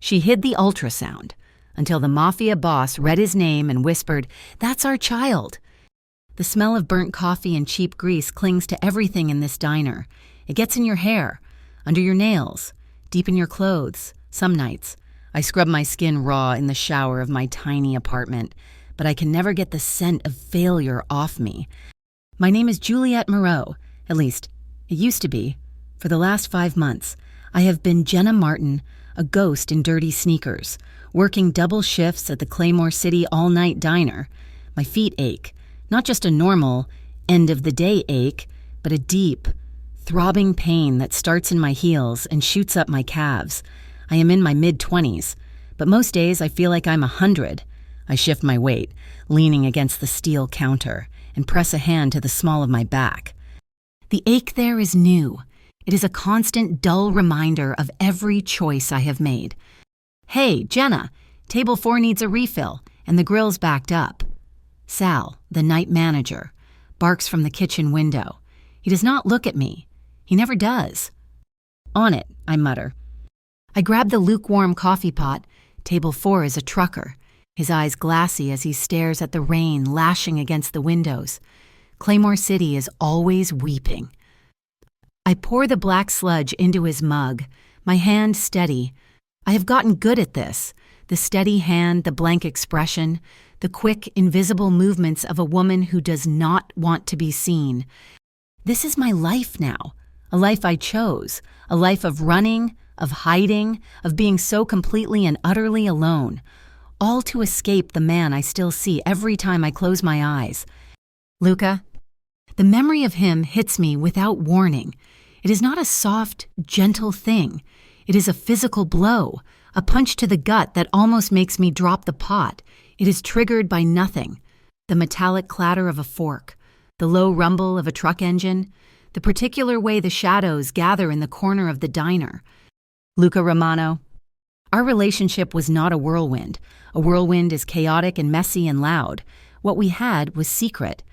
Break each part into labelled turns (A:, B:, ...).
A: She hid the ultrasound until the mafia boss read his name and whispered, "That's our child." The smell of burnt coffee and cheap grease clings to everything in this diner. It gets in your hair, under your nails, deep in your clothes. Some nights, I scrub my skin raw in the shower of my tiny apartment, but I can never get the scent of failure off me. My name is Juliette Moreau, at least, it used to be. For the last 5 months, I have been Jenna Martin, a ghost in dirty sneakers, working double shifts at the Claymore City all-night diner. My feet ache, not just a normal, end-of-the-day ache, but a deep, throbbing pain that starts in my heels and shoots up my calves. I am in my mid-20s, but most days I feel like I'm 100. I shift my weight, leaning against the steel counter, and press a hand to the small of my back. The ache there is new. It is a constant, dull reminder of every choice I have made. "Hey, Jenna, table 4 needs a refill, and the grill's backed up." Sal, the night manager, barks from the kitchen window. He does not look at me. He never does. "On it," I mutter. I grab the lukewarm coffee pot. Table 4 is a trucker, his eyes glassy as he stares at the rain lashing against the windows. Claymore City is always weeping. I pour the black sludge into his mug, my hand steady. I have gotten good at this. The steady hand, the blank expression, the quick, invisible movements of a woman who does not want to be seen. This is my life now, a life I chose, a life of running, of hiding, of being so completely and utterly alone, all to escape the man I still see every time I close my eyes. Luca, the memory of him hits me without warning. It is not a soft, gentle thing. It is a physical blow, a punch to the gut that almost makes me drop the pot. It is triggered by nothing. The metallic clatter of a fork, the low rumble of a truck engine, the particular way the shadows gather in the corner of the diner. Luca Romano, our relationship was not a whirlwind. A whirlwind is chaotic and messy and loud. What we had was secret.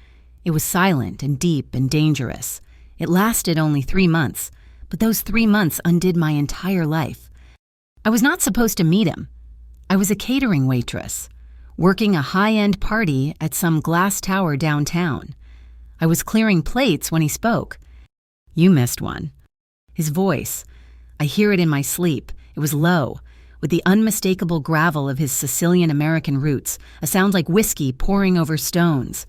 A: It was silent and deep and dangerous. It lasted only 3 months, but those 3 months undid my entire life. I was not supposed to meet him. I was a catering waitress, working a high-end party at some glass tower downtown. I was clearing plates when he spoke. "You missed one." His voice, I hear it in my sleep. It was low, with the unmistakable gravel of his Sicilian-American roots, a sound like whiskey pouring over stones.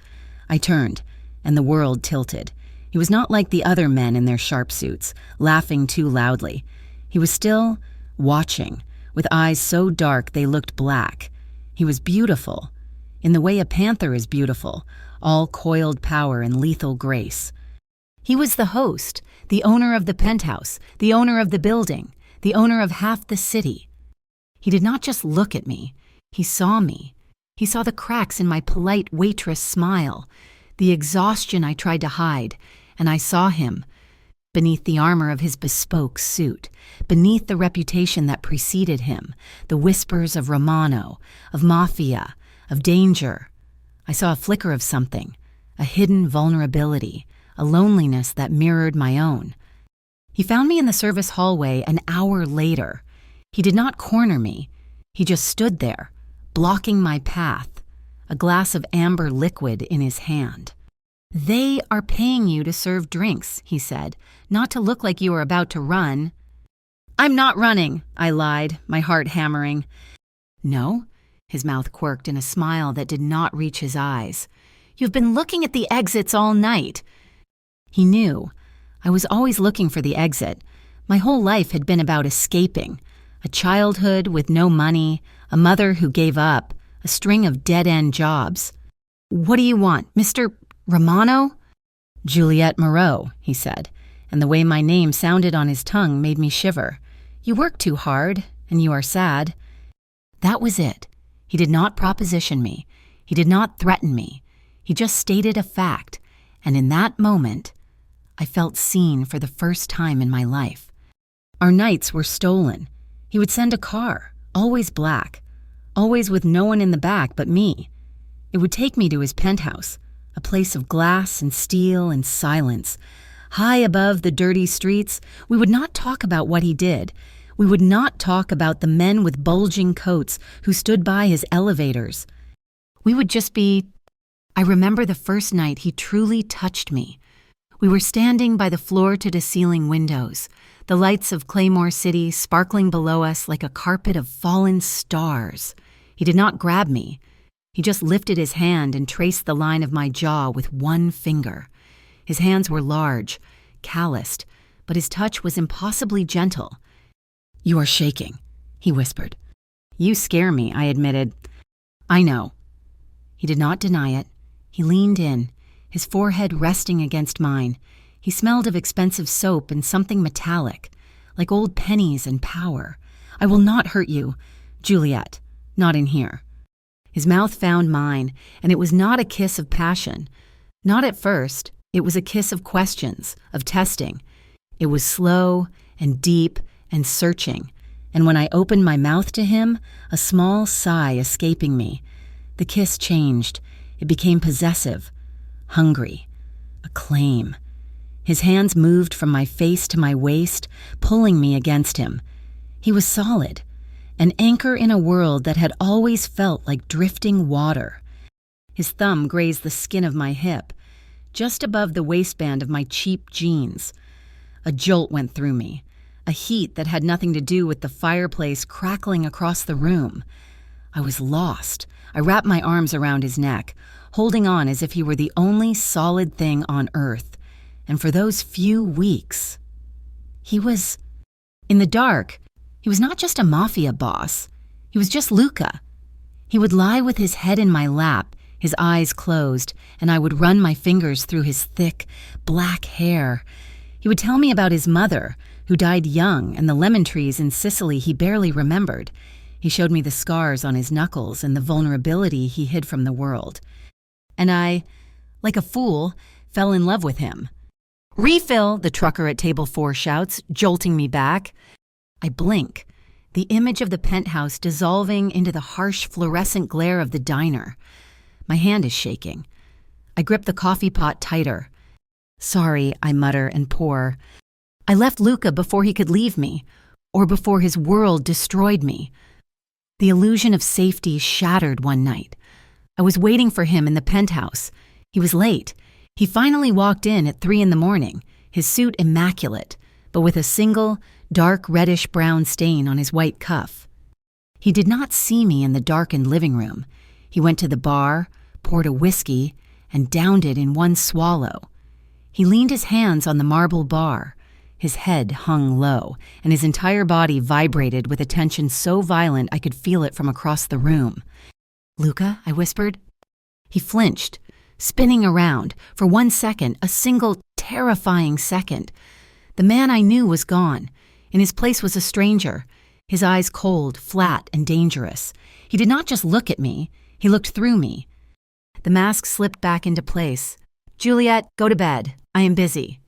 A: I turned, and the world tilted. He was not like the other men in their sharp suits, laughing too loudly. He was still watching, with eyes so dark they looked black. He was beautiful, in the way a panther is beautiful, all coiled power and lethal grace. He was the host, the owner of the penthouse, the owner of the building, the owner of half the city. He did not just look at me. He saw me. He saw the cracks in my polite waitress smile, the exhaustion I tried to hide, and I saw him, beneath the armor of his bespoke suit, beneath the reputation that preceded him, the whispers of Romano, of Mafia, of danger. I saw a flicker of something, a hidden vulnerability, a loneliness that mirrored my own. He found me in the service hallway an hour later. He did not corner me. He just stood there, blocking my path, a glass of amber liquid in his hand. "They are paying you to serve drinks," he said, "not to look like you are about to run." "I'm not running," I lied, my heart hammering. "No?" His mouth quirked in a smile that did not reach his eyes. "You've been looking at the exits all night." He knew. I was always looking for the exit. My whole life had been about escaping. A childhood with no money, a mother who gave up, a string of dead-end jobs. "What do you want, Mr. Romano?" "Juliette Moreau," he said, and the way my name sounded on his tongue made me shiver. "You work too hard, and you are sad." That was it. He did not proposition me. He did not threaten me. He just stated a fact, and in that moment, I felt seen for the first time in my life. Our nights were stolen. He would send a car, always black, always with no one in the back but me. It would take me to his penthouse, a place of glass and steel and silence. High above the dirty streets, we would not talk about what he did. We would not talk about the men with bulging coats who stood by his elevators. We would just be... I remember the first night he truly touched me. We were standing by the floor-to-the-ceiling windows, the lights of Claymore City sparkling below us like a carpet of fallen stars. He did not grab me. He just lifted his hand and traced the line of my jaw with one finger. His hands were large, calloused, but his touch was impossibly gentle. "You are shaking," he whispered. "You scare me," I admitted. "I know." He did not deny it. He leaned in, his forehead resting against mine. He smelled of expensive soap and something metallic, like old pennies and power. "I will not hurt you, Juliet. Not in here." His mouth found mine, and it was not a kiss of passion. Not at first. It was a kiss of questions, of testing. It was slow and deep and searching, and when I opened my mouth to him, a small sigh escaping me. The kiss changed. It became possessive, hungry, a claim. His hands moved from my face to my waist, pulling me against him. He was solid, an anchor in a world that had always felt like drifting water. His thumb grazed the skin of my hip, just above the waistband of my cheap jeans. A jolt went through me, a heat that had nothing to do with the fireplace crackling across the room. I was lost. I wrapped my arms around his neck, holding on as if he were the only solid thing on earth. And for those few weeks, he was... In the dark, he was not just a mafia boss. He was just Luca. He would lie with his head in my lap, his eyes closed, and I would run my fingers through his thick, black hair. He would tell me about his mother, who died young, and the lemon trees in Sicily he barely remembered. He showed me the scars on his knuckles and the vulnerability he hid from the world. And I, like a fool, fell in love with him. "Refill," the trucker at table 4 shouts, jolting me back. I blink, the image of the penthouse dissolving into the harsh fluorescent glare of the diner. My hand is shaking. I grip the coffee pot tighter. "Sorry," I mutter and pour. I left Luca before he could leave me, or before his world destroyed me. The illusion of safety shattered one night. I was waiting for him in the penthouse. He was late. He finally walked in at 3 a.m, his suit immaculate, but with a single, dark reddish-brown stain on his white cuff. He did not see me in the darkened living room. He went to the bar, poured a whiskey, and downed it in one swallow. He leaned his hands on the marble bar. His head hung low, and his entire body vibrated with a tension so violent I could feel it from across the room. "Luca," I whispered. He flinched, spinning around, for 1 second, a single terrifying second. The man I knew was gone. In his place was a stranger, his eyes cold, flat, and dangerous. He did not just look at me, he looked through me. The mask slipped back into place. "Juliet, go to bed. I am busy."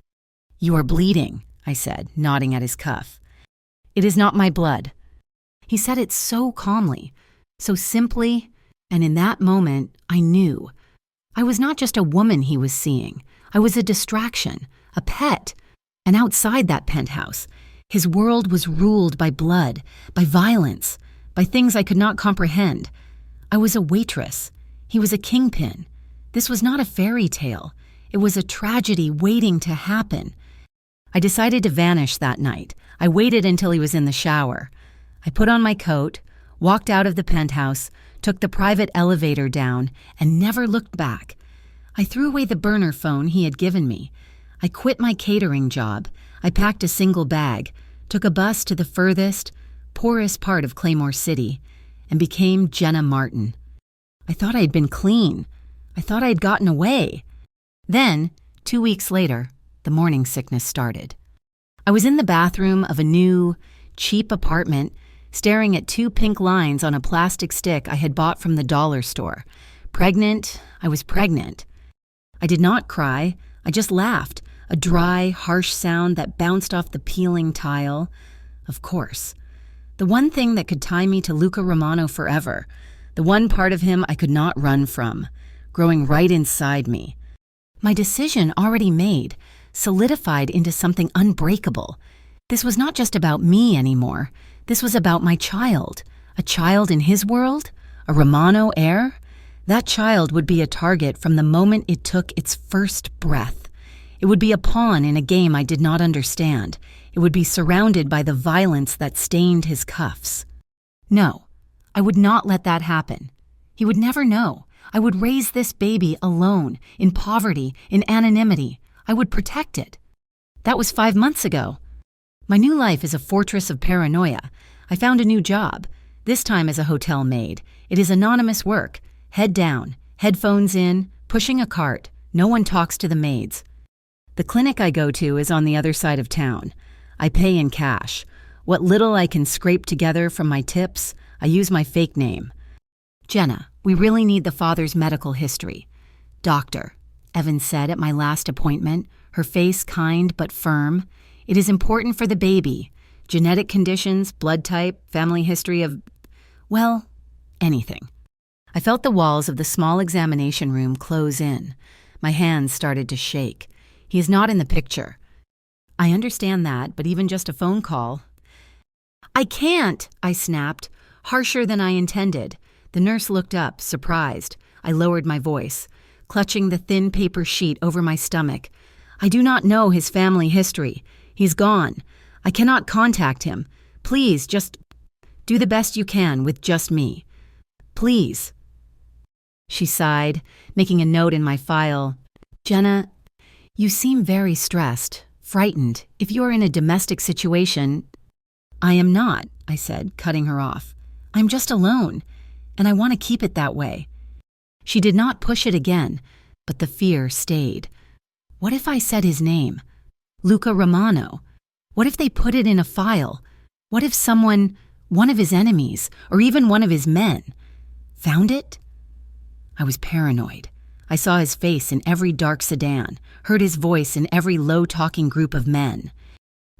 A: "You are bleeding," I said, nodding at his cuff. "It is not my blood." He said it so calmly, so simply, and in that moment, I knew. I was not just a woman he was seeing. I was a distraction, a pet. And outside that penthouse, his world was ruled by blood, by violence, by things I could not comprehend. I was a waitress. He was a kingpin. This was not a fairy tale. It was a tragedy waiting to happen. I decided to vanish that night. I waited until he was in the shower. I put on my coat, walked out of the penthouse, took the private elevator down, and never looked back. I threw away the burner phone he had given me. I quit my catering job. I packed a single bag, took a bus to the furthest, poorest part of Claymore City, and became Jenna Martin. I thought I had been clean. I thought I had gotten away. Then, 2 weeks later, the morning sickness started. I was in the bathroom of a new, cheap apartment, staring at 2 pink lines on a plastic stick I had bought from the dollar store. Pregnant, I was pregnant. I did not cry, I just laughed, a dry, harsh sound that bounced off the peeling tile. Of course. The one thing that could tie me to Luca Romano forever, the one part of him I could not run from, growing right inside me. My decision already made, solidified into something unbreakable. This was not just about me anymore. This was about my child. A child in his world? A Romano heir? That child would be a target from the moment it took its first breath. It would be a pawn in a game I did not understand. It would be surrounded by the violence that stained his cuffs. No, I would not let that happen. He would never know. I would raise this baby alone, in poverty, in anonymity. I would protect it. That was 5 months ago. My new life is a fortress of paranoia. I found a new job, this time as a hotel maid. It is anonymous work. Head down, headphones in, pushing a cart. No one talks to the maids. The clinic I go to is on the other side of town. I pay in cash. What little I can scrape together from my tips, I use my fake name. Jenna, we really need the father's medical history. Doctor, Evan said at my last appointment, her face kind but firm. It is important for the baby. Genetic conditions, blood type, family history of, well, anything. I felt the walls of the small examination room close in. My hands started to shake. He is not in the picture. I understand that, but even just a phone call. I can't, I snapped, harsher than I intended. The nurse looked up, surprised. I lowered my voice, clutching the thin paper sheet over my stomach. I do not know his family history. He's gone. I cannot contact him. Please, just do the best you can with just me. Please. She sighed, making a note in my file. Jenna, you seem very stressed, frightened. If you are in a domestic situation... I am not, I said, cutting her off. I'm just alone, and I want to keep it that way. She did not push it again, but the fear stayed. What if I said his name? Luca Romano. What if they put it in a file? What if someone, one of his enemies, or even one of his men, found it? I was paranoid. I saw his face in every dark sedan, heard his voice in every low-talking group of men.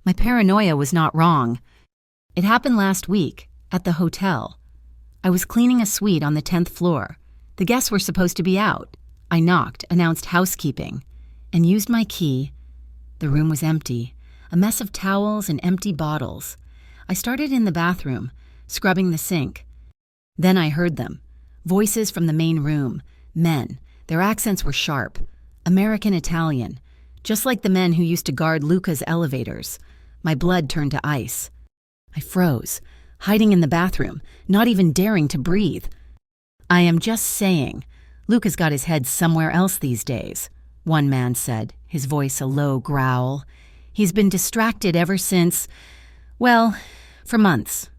A: My paranoia was not wrong. It happened last week, at the hotel. I was cleaning a suite on the 10th floor. The guests were supposed to be out. I knocked, announced housekeeping, and used my key. The room was empty, a mess of towels and empty bottles. I started in the bathroom, scrubbing the sink. Then I heard them. Voices from the main room. Men. Their accents were sharp. American Italian. Just like the men who used to guard Luca's elevators. My blood turned to ice. I froze, hiding in the bathroom, not even daring to breathe. I am just saying, Luca's got his head somewhere else these days, one man said, his voice a low growl. He's been distracted ever since, well, for months.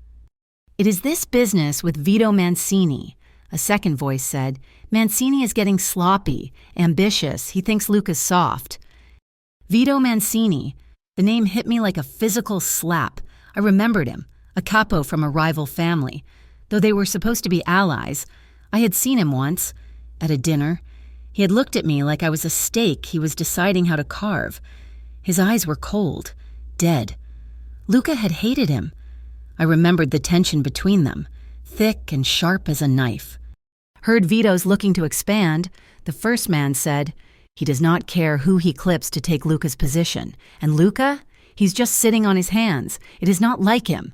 A: It is this business with Vito Mancini, a second voice said. Mancini is getting sloppy, ambitious. He thinks Luca's soft. Vito Mancini. The name hit me like a physical slap. I remembered him, a capo from a rival family. Though they were supposed to be allies, I had seen him once, at a dinner. He had looked at me like I was a steak he was deciding how to carve. His eyes were cold, dead. Luca had hated him. I remembered the tension between them, thick and sharp as a knife. Heard Vito's looking to expand. The first man said, he does not care who he clips to take Luca's position. And Luca? He's just sitting on his hands. It is not like him.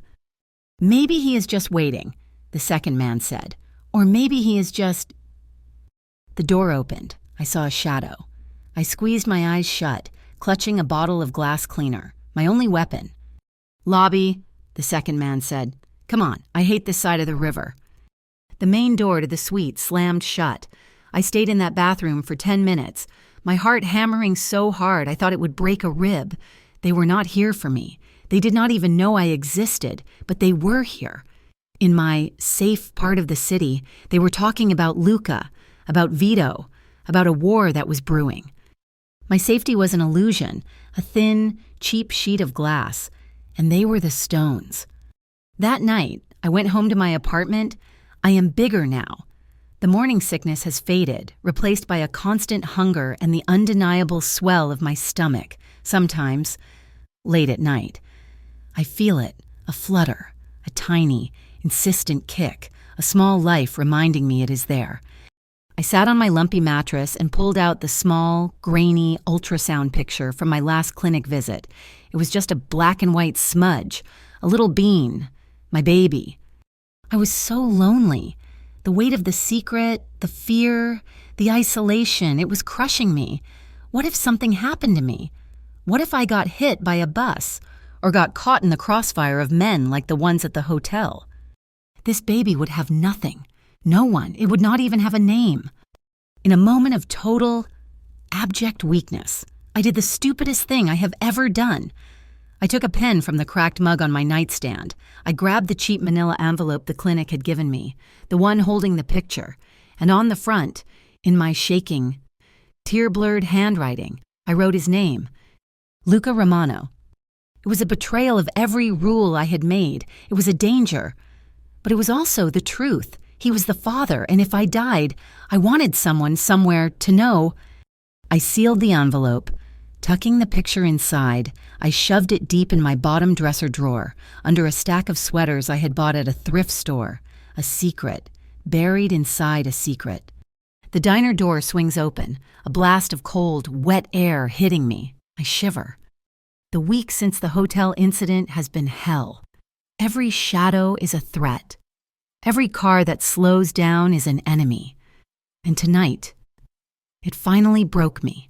A: Maybe he is just waiting, the second man said. Or maybe he is just... The door opened. I saw a shadow. I squeezed my eyes shut, clutching a bottle of glass cleaner, my only weapon. Lobby, the second man said. Come on, I hate this side of the river. The main door to the suite slammed shut. I stayed in that bathroom for 10 minutes, my heart hammering so hard I thought it would break a rib. They were not here for me. They did not even know I existed, but they were here. In my safe part of the city, they were talking about Luca, about Vito, about a war that was brewing. My safety was an illusion, a thin, cheap sheet of glass, and they were the stones. That night, I went home to my apartment. I am bigger now. The morning sickness has faded, replaced by a constant hunger and the undeniable swell of my stomach, sometimes late at night. I feel it, a flutter, a tiny, insistent kick, a small life reminding me it is there. I sat on my lumpy mattress and pulled out the small, grainy ultrasound picture from my last clinic visit. It was just a black and white smudge, a little bean, my baby. I was so lonely. The weight of the secret, the fear, the isolation, it was crushing me. What if something happened to me? What if I got hit by a bus or got caught in the crossfire of men like the ones at the hotel? This baby would have nothing. No one. It would not even have a name. In a moment of total, abject weakness, I did the stupidest thing I have ever done. I took a pen from the cracked mug on my nightstand. I grabbed the cheap manila envelope the clinic had given me, the one holding the picture, and on the front, in my shaking, tear-blurred handwriting, I wrote his name, Luca Romano. It was a betrayal of every rule I had made. It was a danger. But it was also the truth. He was the father, and if I died, I wanted someone somewhere to know. I sealed the envelope. Tucking the picture inside, I shoved it deep in my bottom dresser drawer, under a stack of sweaters I had bought at a thrift store. A secret, buried inside a secret. The diner door swings open, a blast of cold, wet air hitting me. I shiver. The week since the hotel incident has been hell. Every shadow is a threat. Every car that slows down is an enemy. And tonight, it finally broke me.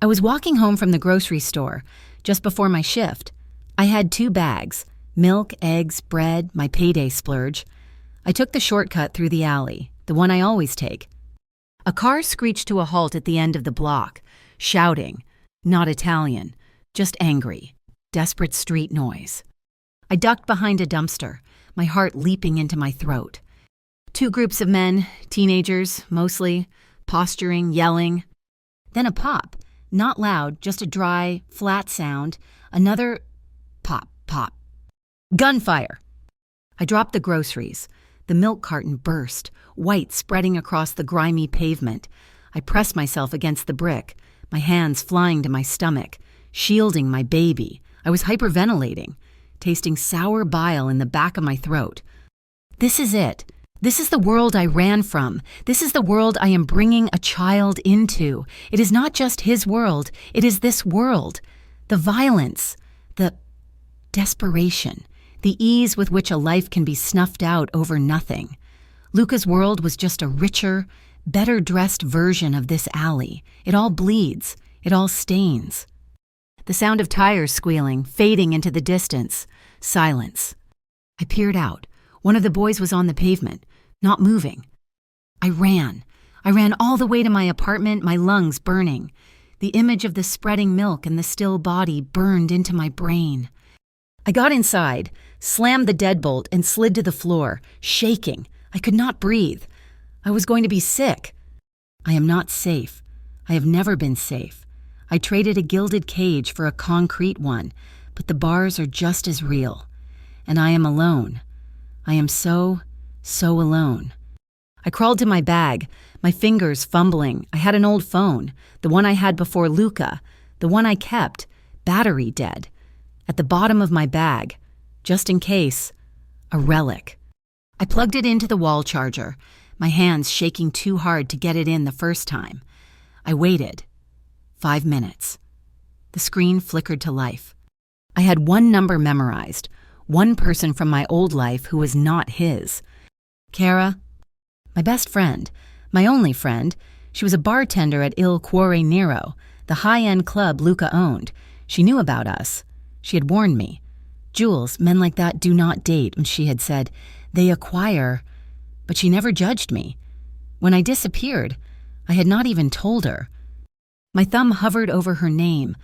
A: I was walking home from the grocery store just before my shift. I had 2 bags, milk, eggs, bread, my payday splurge. I took the shortcut through the alley, the one I always take. A car screeched to a halt at the end of the block, shouting, not Italian, just angry, desperate street noise. I ducked behind a dumpster, my heart leaping into my throat. 2 groups of men, teenagers, mostly, posturing, yelling. Then a pop, not loud, just a dry, flat sound. Another pop, pop. Gunfire! I dropped the groceries. The milk carton burst, white spreading across the grimy pavement. I pressed myself against the brick, my hands flying to my stomach, shielding my baby. I was hyperventilating, tasting sour bile in the back of my throat. This is it. This is the world I ran from. This is the world I am bringing a child into. It is not just his world. It is this world. The violence, the desperation, the ease with which a life can be snuffed out over nothing. Luca's world was just a richer, better-dressed version of this alley. It all bleeds. It all stains. The sound of tires squealing, fading into the distance. Silence. I peered out. One of the boys was on the pavement, not moving. I ran. I ran all the way to my apartment, my lungs burning. The image of the spreading milk and the still body burned into my brain. I got inside, slammed the deadbolt, and slid to the floor, shaking. I could not breathe. I was going to be sick. I am not safe. I have never been safe. I traded a gilded cage for a concrete one, but the bars are just as real. And I am alone. I am so alone. I crawled to my bag, my fingers fumbling. I had an old phone, the one I had before Luca, the one I kept, battery dead. At the bottom of my bag, just in case, a relic. I plugged it into the wall charger, my hands shaking too hard to get it in the first time. I waited. 5 minutes. The screen flickered to life. I had one number memorized, one person from my old life who was not his. Cara, my best friend, my only friend. She was a bartender at Il Cuore Nero, the high-end club Luca owned. She knew about us. She had warned me. Jules, men like that do not date, and she had said, they acquire. But she never judged me. When I disappeared, I had not even told her. My thumb hovered over her name.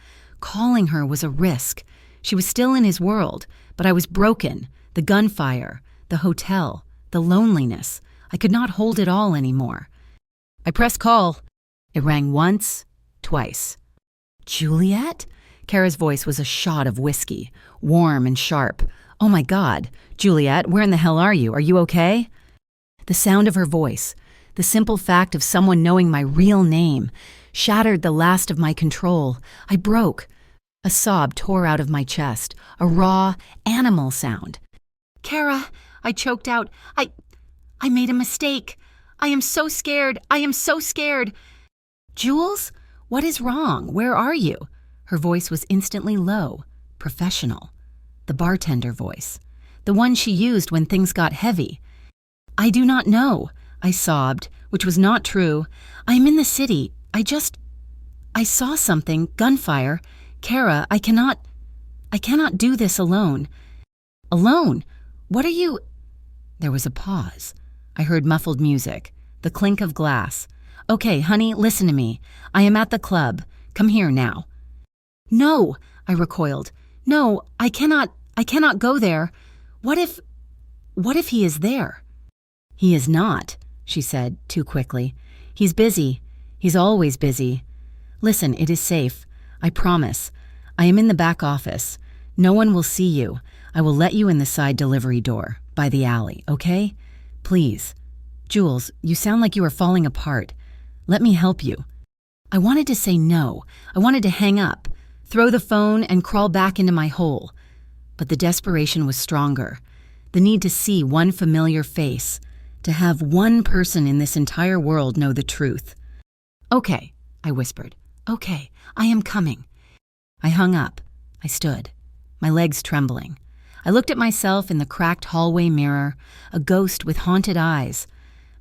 A: Calling her was a risk. She was still in his world, but I was broken. The gunfire, the hotel, the loneliness. I could not hold it all anymore. I pressed call. It rang once, twice. Juliet? Kara's voice was a shot of whiskey, warm and sharp. Oh my God, Juliet, where in the hell are you? Are you okay? The sound of her voice, the simple fact of someone knowing my real name, shattered the last of my control. I broke. A sob tore out of my chest, a raw, animal sound. Kara, I choked out. I made a mistake. I am so scared. I am so scared. Jules? What is wrong? Where are you? Her voice was instantly low, professional. The bartender voice. The one she used when things got heavy. I do not know, I sobbed, which was not true. I am in the city. I saw something, gunfire. Kara, I cannot do this alone. Alone? What are you? There was a pause. I heard muffled music, the clink of glass. Okay, honey, listen to me. I am at the club. Come here now. No, I recoiled. No, I cannot go there. What if he is there? He is not, she said, too quickly. He's busy. He's always busy. Listen, it is safe. I promise. I am in the back office. No one will see you. I will let you in the side delivery door, by the alley, okay? Please. Jules, you sound like you are falling apart. Let me help you. I wanted to say no. I wanted to hang up, throw the phone, and crawl back into my hole. But the desperation was stronger. The need to see one familiar face, to have one person in this entire world know the truth. Okay, I whispered. Okay, I am coming. I hung up. I stood, my legs trembling. I looked at myself in the cracked hallway mirror, a ghost with haunted eyes.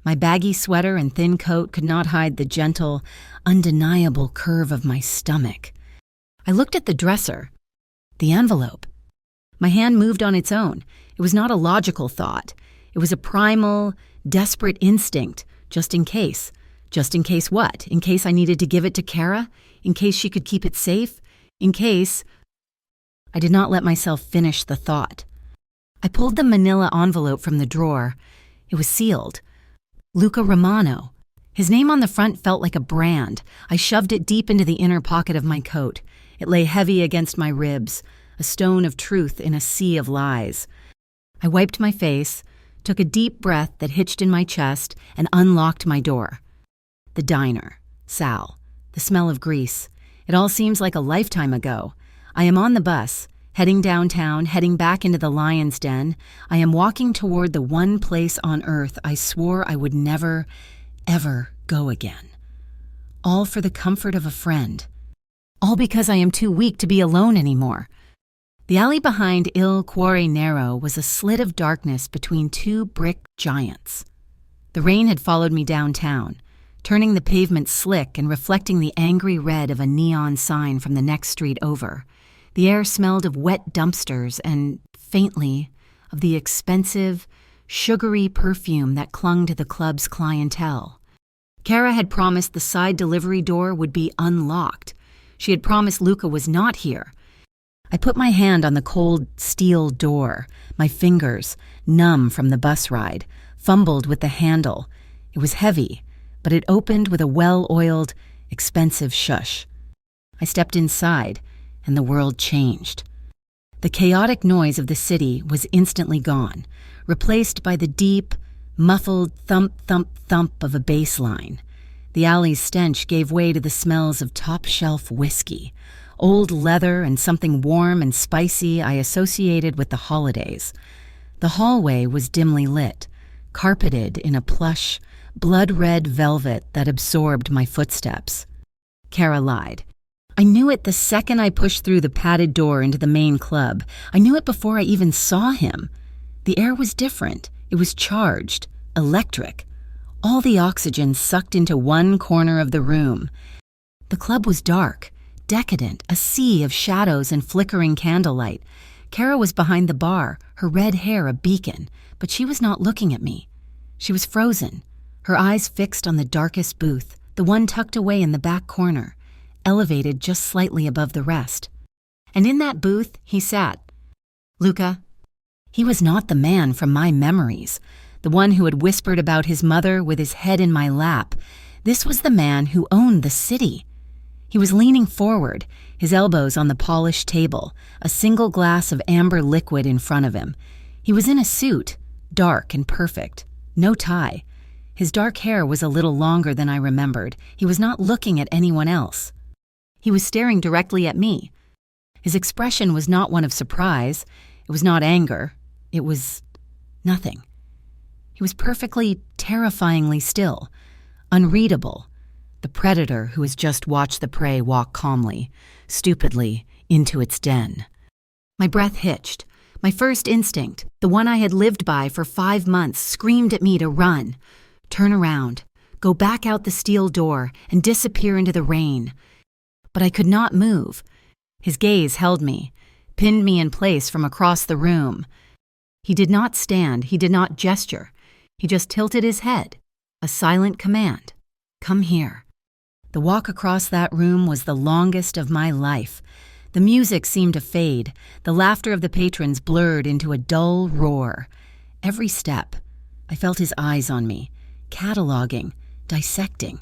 A: My baggy sweater and thin coat could not hide the gentle, undeniable curve of my stomach. I looked at the dresser, the envelope. My hand moved on its own. It was not a logical thought. It was a primal, desperate instinct, just in case. Just in case what? In case I needed to give it to Kara? In case she could keep it safe? In case... I did not let myself finish the thought. I pulled the manila envelope from the drawer. It was sealed. Luca Romano. His name on the front felt like a brand. I shoved it deep into the inner pocket of my coat. It lay heavy against my ribs, a stone of truth in a sea of lies. I wiped my face, took a deep breath that hitched in my chest, and unlocked my door. The diner, Sal, the smell of grease. It all seems like a lifetime ago. I am on the bus, heading downtown, heading back into the lion's den. I am walking toward the one place on earth I swore I would never, ever go again. All for the comfort of a friend. All because I am too weak to be alone anymore. The alley behind Il Cuore Nero was a slit of darkness between two brick giants. The rain had followed me downtown, turning the pavement slick and reflecting the angry red of a neon sign from the next street over. The air smelled of wet dumpsters and, faintly, of the expensive, sugary perfume that clung to the club's clientele. Kara had promised the side delivery door would be unlocked. She had promised Luca was not here. I put my hand on the cold steel door, my fingers, numb from the bus ride, fumbled with the handle. It was heavy, but it opened with a well-oiled, expensive shush. I stepped inside, and the world changed. The chaotic noise of the city was instantly gone, replaced by the deep, muffled thump-thump-thump of a bass line. The alley's stench gave way to the smells of top-shelf whiskey, old leather, and something warm and spicy I associated with the holidays. The hallway was dimly lit, carpeted in a plush, blood-red velvet that absorbed my footsteps. Kara lied. I knew it the second I pushed through the padded door into the main club. I knew it before I even saw him. The air was different. It was charged, electric. All the oxygen sucked into one corner of the room. The club was dark, decadent, a sea of shadows and flickering candlelight. Kara was behind the bar, her red hair a beacon, but she was not looking at me. She was frozen, her eyes fixed on the darkest booth, the one tucked away in the back corner, elevated just slightly above the rest. And in that booth, he sat. Luca. He was not the man from my memories, the one who had whispered about his mother with his head in my lap. This was the man who owned the city. He was leaning forward, his elbows on the polished table, a single glass of amber liquid in front of him. He was in a suit, dark and perfect, no tie. His dark hair was a little longer than I remembered. He was not looking at anyone else. He was staring directly at me. His expression was not one of surprise. It was not anger. It was nothing. He was perfectly, terrifyingly still, unreadable. The predator who has just watched the prey walk calmly, stupidly, into its den. My breath hitched. My first instinct, the one I had lived by for 5 months, screamed at me to run, turn around, go back out the steel door, and disappear into the rain. But I could not move. His gaze held me, pinned me in place from across the room. He did not stand, he did not gesture. He just tilted his head, a silent command. Come here. The walk across that room was the longest of my life. The music seemed to fade. The laughter of the patrons blurred into a dull roar. Every step, I felt his eyes on me, cataloging, dissecting.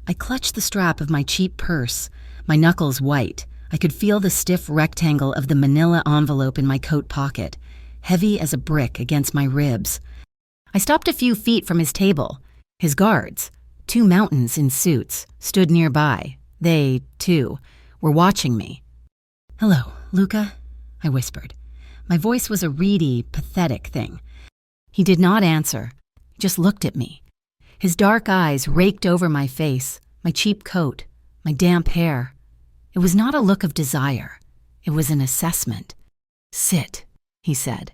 A: I clutched the strap of my cheap purse, my knuckles white. I could feel the stiff rectangle of the manila envelope in my coat pocket, heavy as a brick against my ribs. I stopped a few feet from his table. His guards, 2 mountains in suits, stood nearby. They, too, were watching me. "Hello, Luca," I whispered. My voice was a reedy, pathetic thing. He did not answer. He just looked at me. His dark eyes raked over my face, my cheap coat, my damp hair. It was not a look of desire. It was an assessment. "Sit," he said.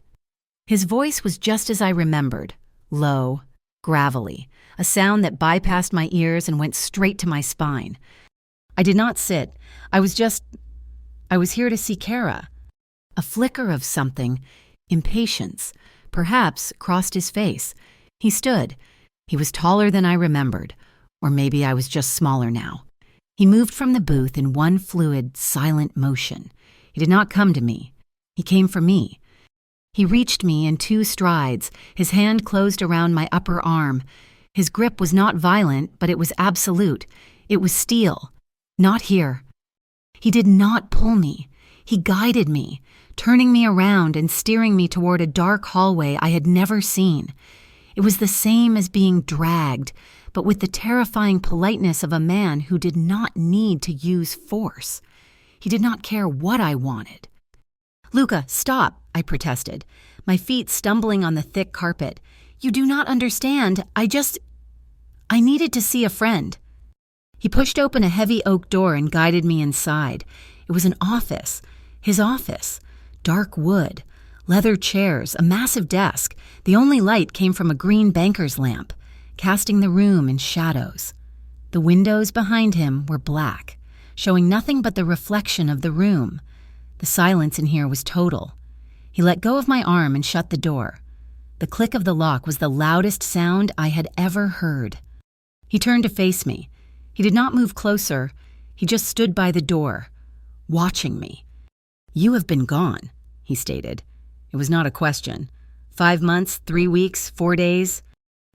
A: His voice was just as I remembered, low, gravelly, a sound that bypassed my ears and went straight to my spine. I did not sit. I was here to see Kara. A flicker of something, impatience, perhaps, crossed his face. He stood. He was taller than I remembered, or maybe I was just smaller now. He moved from the booth in one fluid, silent motion. He did not come to me. He came for me. He reached me in 2 strides, his hand closed around my upper arm. His grip was not violent, but it was absolute. It was steel. Not here. He did not pull me. He guided me, turning me around and steering me toward a dark hallway I had never seen. It was the same as being dragged, but with the terrifying politeness of a man who did not need to use force. He did not care what I wanted. "Luca, stop," I protested, my feet stumbling on the thick carpet. "You do not understand. I needed to see a friend." He pushed open a heavy oak door and guided me inside. It was an office, his office, dark wood, leather chairs, a massive desk. The only light came from a green banker's lamp, casting the room in shadows. The windows behind him were black, showing nothing but the reflection of the room. The silence in here was total. He let go of my arm and shut the door. The click of the lock was the loudest sound I had ever heard. He turned to face me. He did not move closer. He just stood by the door, watching me. "You have been gone," he stated. It was not a question. 5 months, 3 weeks, 4 days.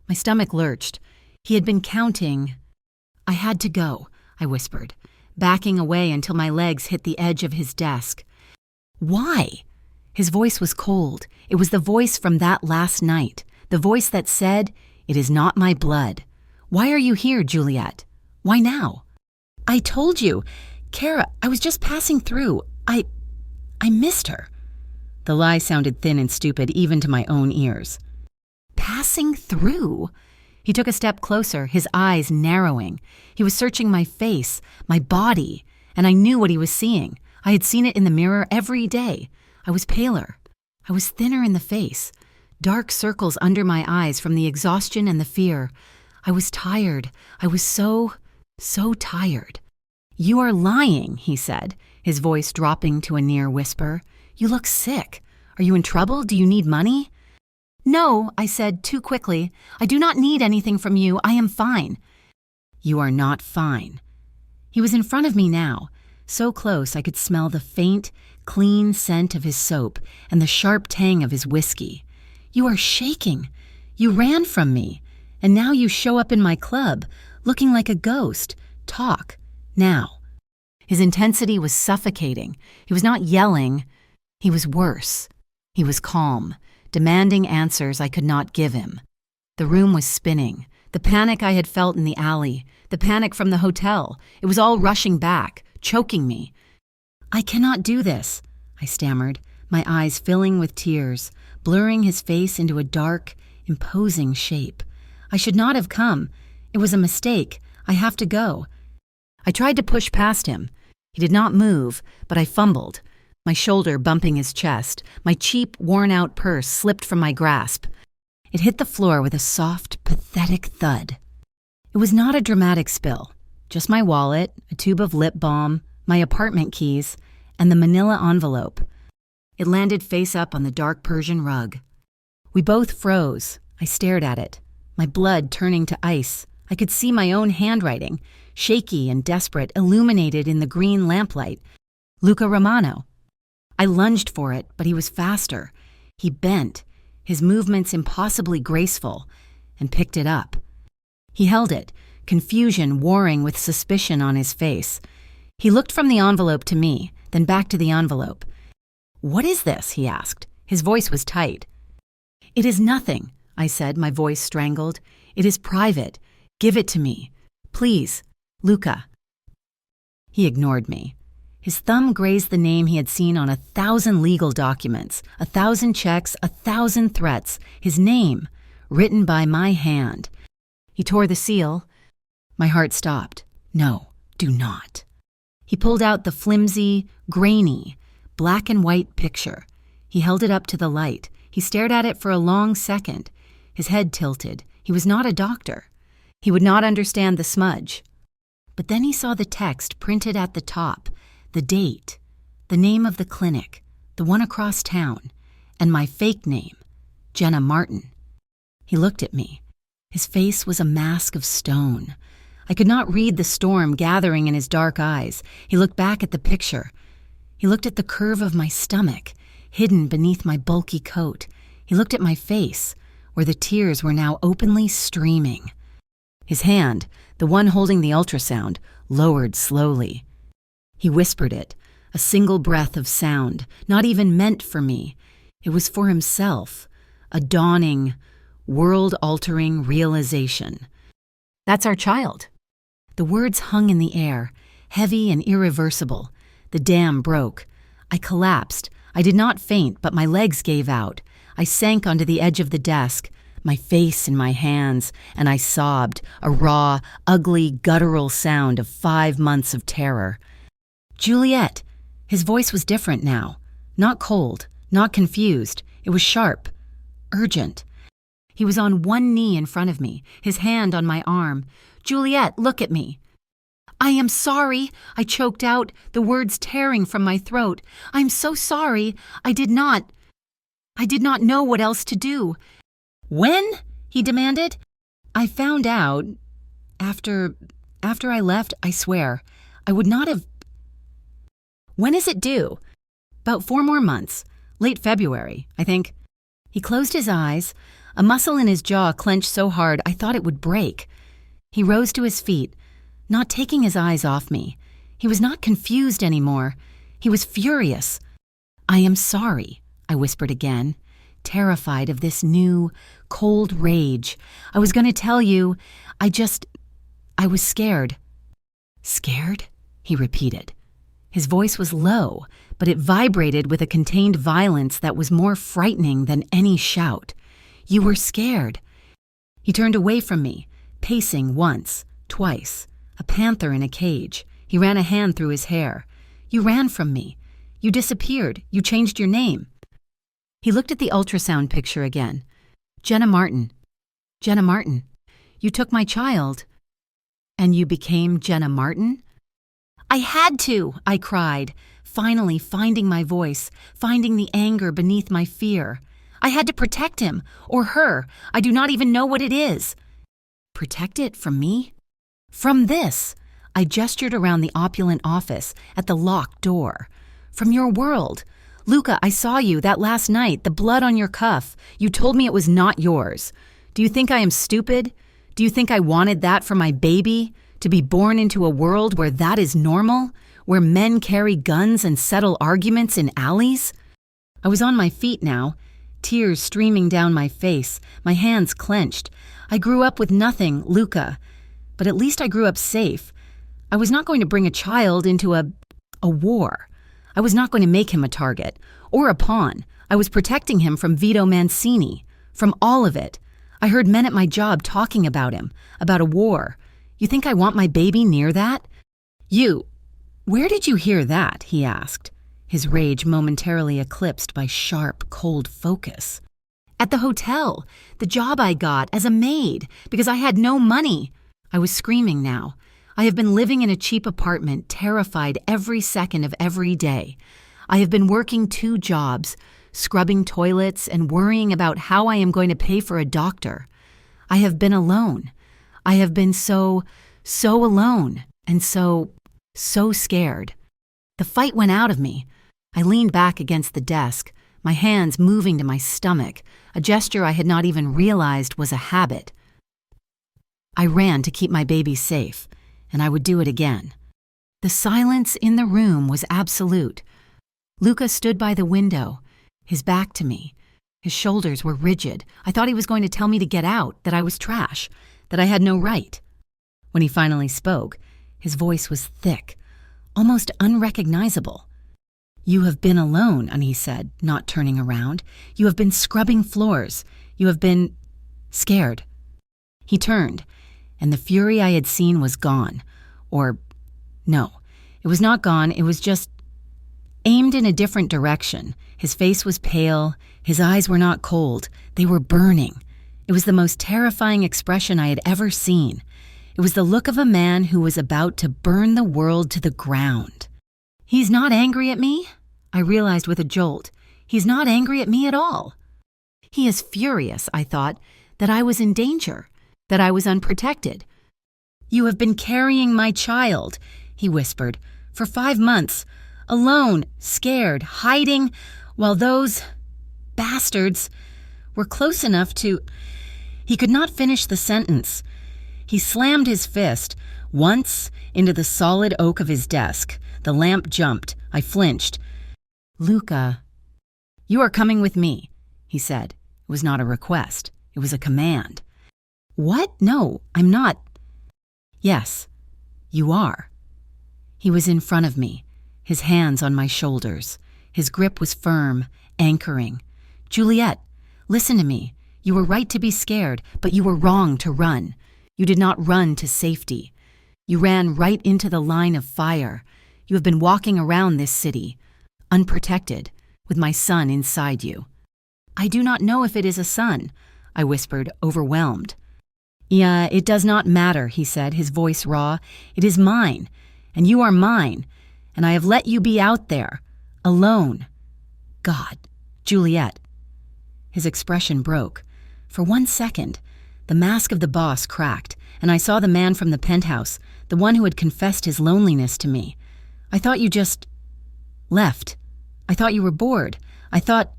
A: My stomach lurched. He had been counting. "I had to go," I whispered, backing away until my legs hit the edge of his desk. "Why?" His voice was cold. It was the voice from that last night, the voice that said, "It is not my blood. Why are you here, Juliet? Why now?" "I told you. Kara, I was just passing through. I missed her." The lie sounded thin and stupid even to my own ears. "Passing through?" He took a step closer, his eyes narrowing. He was searching my face, my body, and I knew what he was seeing. I had seen it in the mirror every day. I was paler. I was thinner in the face, dark circles under my eyes from the exhaustion and the fear. I was tired. I was so tired. "You are lying," he said, his voice dropping to a near whisper. "You look sick. Are you in trouble? Do you need money?" "No," I said too quickly. "I do not need anything from you. I am fine." "You are not fine." He was in front of me now, so close I could smell the faint, clean scent of his soap and the sharp tang of his whiskey. "You are shaking. You ran from me, and now you show up in my club, looking like a ghost. Talk, now." His intensity was suffocating. He was not yelling. He was worse. He was calm, demanding answers I could not give him. The room was spinning. The panic I had felt in the alley, the panic from the hotel, it was all rushing back, choking me. "I cannot do this," I stammered, my eyes filling with tears, blurring his face into a dark, imposing shape. I should not have come. It was a mistake. I have to go. I tried to push past him. He did not move, but I fumbled, my shoulder bumping his chest. My cheap, worn-out purse slipped from my grasp. It hit the floor with a soft, pathetic thud. It was not a dramatic spill, just my wallet, a tube of lip balm, my apartment keys, and the manila envelope. It landed face up on the dark Persian rug. We both froze. I stared at it, my blood turning to ice. I could see my own handwriting, shaky and desperate, illuminated in the green lamplight. Luca Romano. I lunged for it, but he was faster. He bent, his movements impossibly graceful, and picked it up. He held it, confusion warring with suspicion on his face. He looked from the envelope to me, then back to the envelope. "What is this?" he asked. His voice was tight. "It is nothing," I said, my voice strangled. "It is private. Give it to me. Please, Luca." He ignored me. His thumb grazed the name he had seen on 1,000 legal documents, 1,000 checks, 1,000 threats. His name, written by my hand. He tore the seal. My heart stopped. No, do not. He pulled out the flimsy, grainy, black and white picture. He held it up to the light. He stared at it for a long second. His head tilted. He was not a doctor. He would not understand the smudge. But then he saw the text printed at the top, the date, the name of the clinic, the one across town, and my fake name, Jenna Martin. He looked at me. His face was a mask of stone. I could not read the storm gathering in his dark eyes. He looked back at the picture. He looked at the curve of my stomach, hidden beneath my bulky coat. He looked at my face, where the tears were now openly streaming. His hand, the one holding the ultrasound, lowered slowly. He whispered it, a single breath of sound, not even meant for me. It was for himself, a dawning, world-altering realization. "That's our child." The words hung in the air, heavy and irreversible. The dam broke. I collapsed. I did not faint, but my legs gave out. I sank onto the edge of the desk, my face in my hands, and I sobbed, a raw, ugly, guttural sound of 5 months of terror. "Juliet." His voice was different now. Not cold, not confused. It was sharp, urgent. He was on one knee in front of me, his hand on my arm. "Juliet, look at me." "I am sorry," I choked out, the words tearing from my throat. "I'm so sorry. I did not know what else to do." "When?" he demanded. "I found out after I left, I swear. I would not have." "When is it due?" "About 4 more months. Late February, I think." He closed his eyes. A muscle in his jaw clenched so hard I thought it would break. He rose to his feet, not taking his eyes off me. He was not confused anymore. He was furious. "I am sorry," I whispered again, terrified of this new, cold rage. "I was going to tell you, I was scared." "Scared?" he repeated. His voice was low, but it vibrated with a contained violence that was more frightening than any shout. "You were scared." He turned away from me, pacing once, twice, a panther in a cage. He ran a hand through his hair. "You ran from me. You disappeared. You changed your name." He looked at the ultrasound picture again. "Jenna Martin. Jenna Martin. You took my child." "And you became Jenna Martin?" "I had to," I cried, finally finding my voice, finding the anger beneath my fear. "I had to protect him, or her. I do not even know what it is." "Protect it from me?" "From this." I gestured around the opulent office, at the locked door. "From your world. Luca, I saw you that last night, the blood on your cuff. You told me it was not yours. Do you think I am stupid? Do you think I wanted that for my baby? To be born into a world where that is normal? Where men carry guns and settle arguments in alleys?" I was on my feet now, tears streaming down my face, my hands clenched. I grew up with nothing, Luca. But at least I grew up safe. I was not going to bring a child into a war. I was not going to make him a target, or a pawn. I was protecting him from Vito Mancini, from all of it. I heard men at my job talking about him, about a war. You think I want my baby near that? Where did you hear that?" he asked, his rage momentarily eclipsed by sharp, cold focus. "At the hotel, the job I got as a maid, because I had no money." I was screaming now. I have been living in a cheap apartment, terrified every second of every day. I have been working 2 jobs, scrubbing toilets and worrying about how I am going to pay for a doctor. I have been alone. I have been so alone and so scared. The fight went out of me. I leaned back against the desk, my hands moving to my stomach, a gesture I had not even realized was a habit. I ran to keep my baby safe, and I would do it again. The silence in the room was absolute. Luca stood by the window, his back to me. His shoulders were rigid. I thought he was going to tell me to get out, that I was trash, that I had no right. When he finally spoke, his voice was thick, almost unrecognizable. "You have been alone," and he said, not turning around. "You have been scrubbing floors. You have been scared." He turned, and the fury I had seen was gone. Or, no, it was not gone, it was just aimed in a different direction. His face was pale, his eyes were not cold, they were burning. It was the most terrifying expression I had ever seen. It was the look of a man who was about to burn the world to the ground. "He's not angry at me?" I realized with a jolt. "He's not angry at me at all. He is furious," I thought, "that I was in danger, that I was unprotected." "You have been carrying my child," he whispered, "for 5 months, alone, scared, hiding, while those bastards were close enough to—" He could not finish the sentence. He slammed his fist once into the solid oak of his desk. The lamp jumped. I flinched. "Luca, you are coming with me," he said. It was not a request. It was a command. "What? No, I'm not." "Yes, you are." He was in front of me, his hands on my shoulders. His grip was firm, anchoring. "Juliet, listen to me. You were right to be scared, but you were wrong to run. You did not run to safety. You ran right into the line of fire. You have been walking around this city, unprotected, with my son inside you." "I do not know if it is a son," I whispered, overwhelmed. "Yeah, it does not matter," he said, his voice raw. "It is mine, and you are mine, and I have let you be out there, alone. God, Juliet." His expression broke. For 1 second, the mask of the boss cracked, and I saw the man from the penthouse, the one who had confessed his loneliness to me. "I thought you just left. I thought you were bored. I thought—"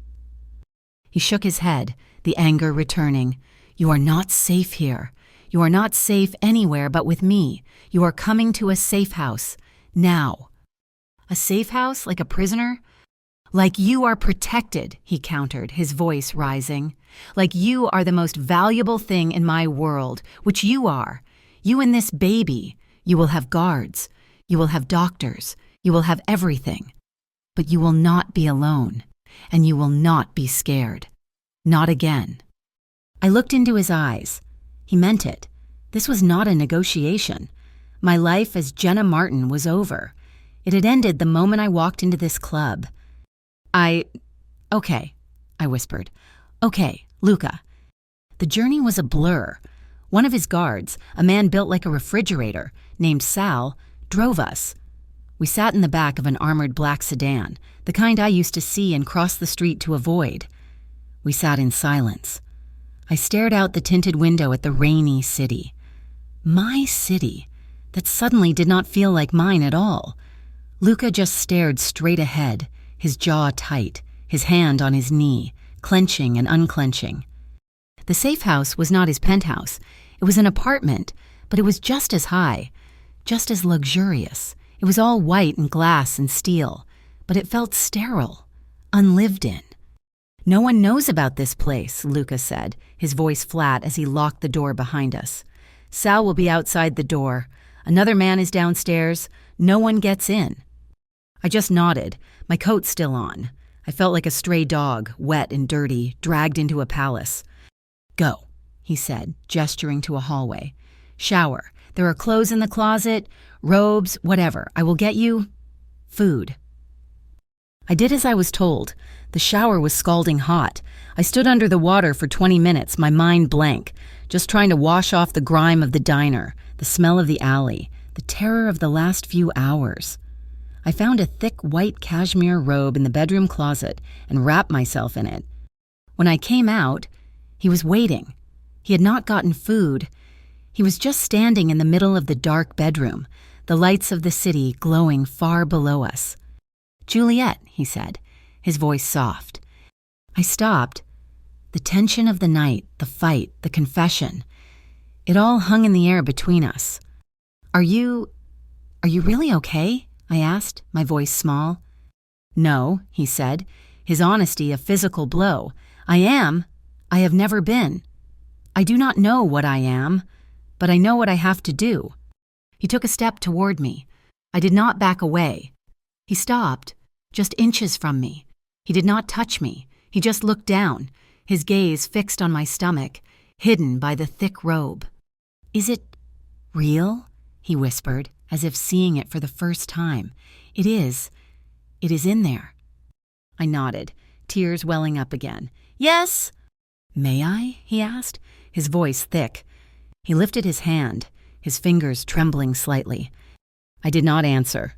A: He shook his head, the anger returning. "You are not safe here. You are not safe anywhere but with me. You are coming to a safe house. Now." "A safe house, like a prisoner?" "Like you are protected," he countered, his voice rising. "Like you are the most valuable thing in my world, which you are. You and this baby. You will have guards. You will have doctors. You will have everything. But you will not be alone, and you will not be scared. Not again." I looked into his eyes. He meant it. This was not a negotiation. My life as Jenna Martin was over. It had ended the moment I walked into this club. "Okay," I whispered. "Okay, Luca." The journey was a blur. One of his guards, a man built like a refrigerator, named Sal, drove us. We sat in the back of an armored black sedan, the kind I used to see and cross the street to avoid. We sat in silence. I stared out the tinted window at the rainy city. My city, that suddenly did not feel like mine at all. Luca just stared straight ahead, his jaw tight, his hand on his knee, clenching and unclenching. The safe house was not his penthouse. It was an apartment, but it was just as high, just as luxurious. It was all white and glass and steel, but it felt sterile, unlived in. "No one knows about this place," Luca said, his voice flat as he locked the door behind us. "Sal will be outside the door. Another man is downstairs. No one gets in." I just nodded, my coat still on. I felt like a stray dog, wet and dirty, dragged into a palace. "Go," he he said, gesturing to a hallway. Shower. There are clothes in the closet, robes, whatever. I will get you food. I did as I was told. The shower was scalding hot. I stood under the water for 20 minutes, my mind blank, just trying to wash off the grime of the diner, the smell of the alley, the terror of the last few hours. I found a thick white cashmere robe in the bedroom closet and wrapped myself in it. When I came out, he was waiting. He had not gotten food. He was just standing in the middle of the dark bedroom, the lights of the city glowing far below us. Juliet, he said, his voice soft. I stopped. The tension of the night, the fight, the confession, it all hung in the air between us. Are you really okay? I asked, my voice small. No, he said, his honesty a physical blow. I have never been. I do not know what I am, but I know what I have to do. He took a step toward me. I did not back away. He stopped, just inches from me. He did not touch me. He just looked down, his gaze fixed on my stomach, hidden by the thick robe. Is it real? He whispered, as if seeing it for the first time. It is. It is in there. I nodded, tears welling up again. Yes. May I? He asked, his voice thick. He lifted his hand, his fingers trembling slightly. I did not answer.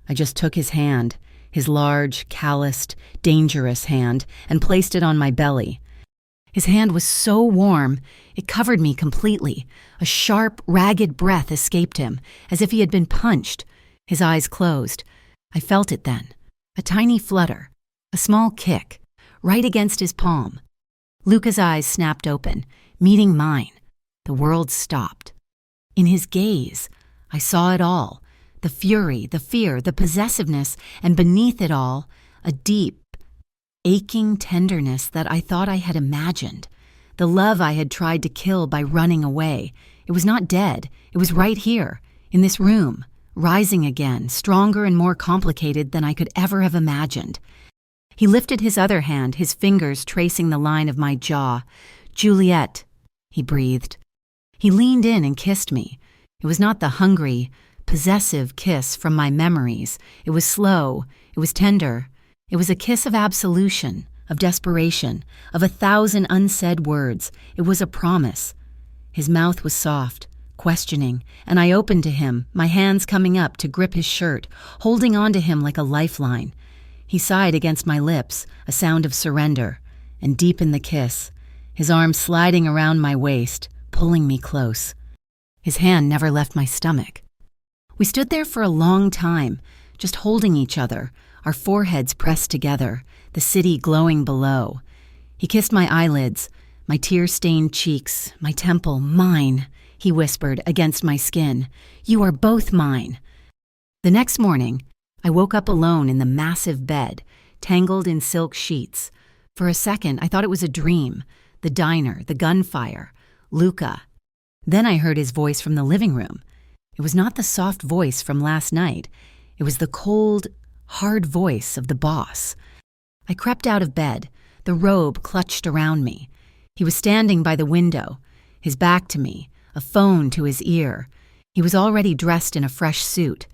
A: I just took his hand, his large, calloused, dangerous hand, and placed it on my belly. His hand was so warm, it covered me completely. A sharp, ragged breath escaped him, as if he had been punched. His eyes closed. I felt it then. A tiny flutter, a small kick, right against his palm. Luca's eyes snapped open, meeting mine. The world stopped. In his gaze, I saw it all. The fury, the fear, the possessiveness, and beneath it all, a deep, aching tenderness that I thought I had imagined. The love I had tried to kill by running away. It was not dead. It was right here, in this room, rising again, stronger and more complicated than I could ever have imagined. He lifted his other hand, his fingers tracing the line of my jaw. Juliet, he breathed. He leaned in and kissed me. It was not the hungry, possessive kiss from my memories. It was slow. It was tender. It was a kiss of absolution, of desperation, of 1,000 unsaid words. It was a promise. His mouth was soft, questioning, and I opened to him, my hands coming up to grip his shirt, holding on to him like a lifeline. He sighed against my lips, a sound of surrender, and deepened the kiss, his arm sliding around my waist, pulling me close. His hand never left my stomach. We stood there for a long time, just holding each other, our foreheads pressed together, the city glowing below. He kissed my eyelids, my tear-stained cheeks, my temple, mine, he whispered against my skin. You are both mine. The next morning, I woke up alone in the massive bed, tangled in silk sheets. For a second, I thought it was a dream. The diner, the gunfire, Luca. Then I heard his voice from the living room. It was not the soft voice from last night. It was the cold, hard voice of the boss. I crept out of bed, the robe clutched around me. He was standing by the window, his back to me, a phone to his ear. He was already dressed in a fresh suit.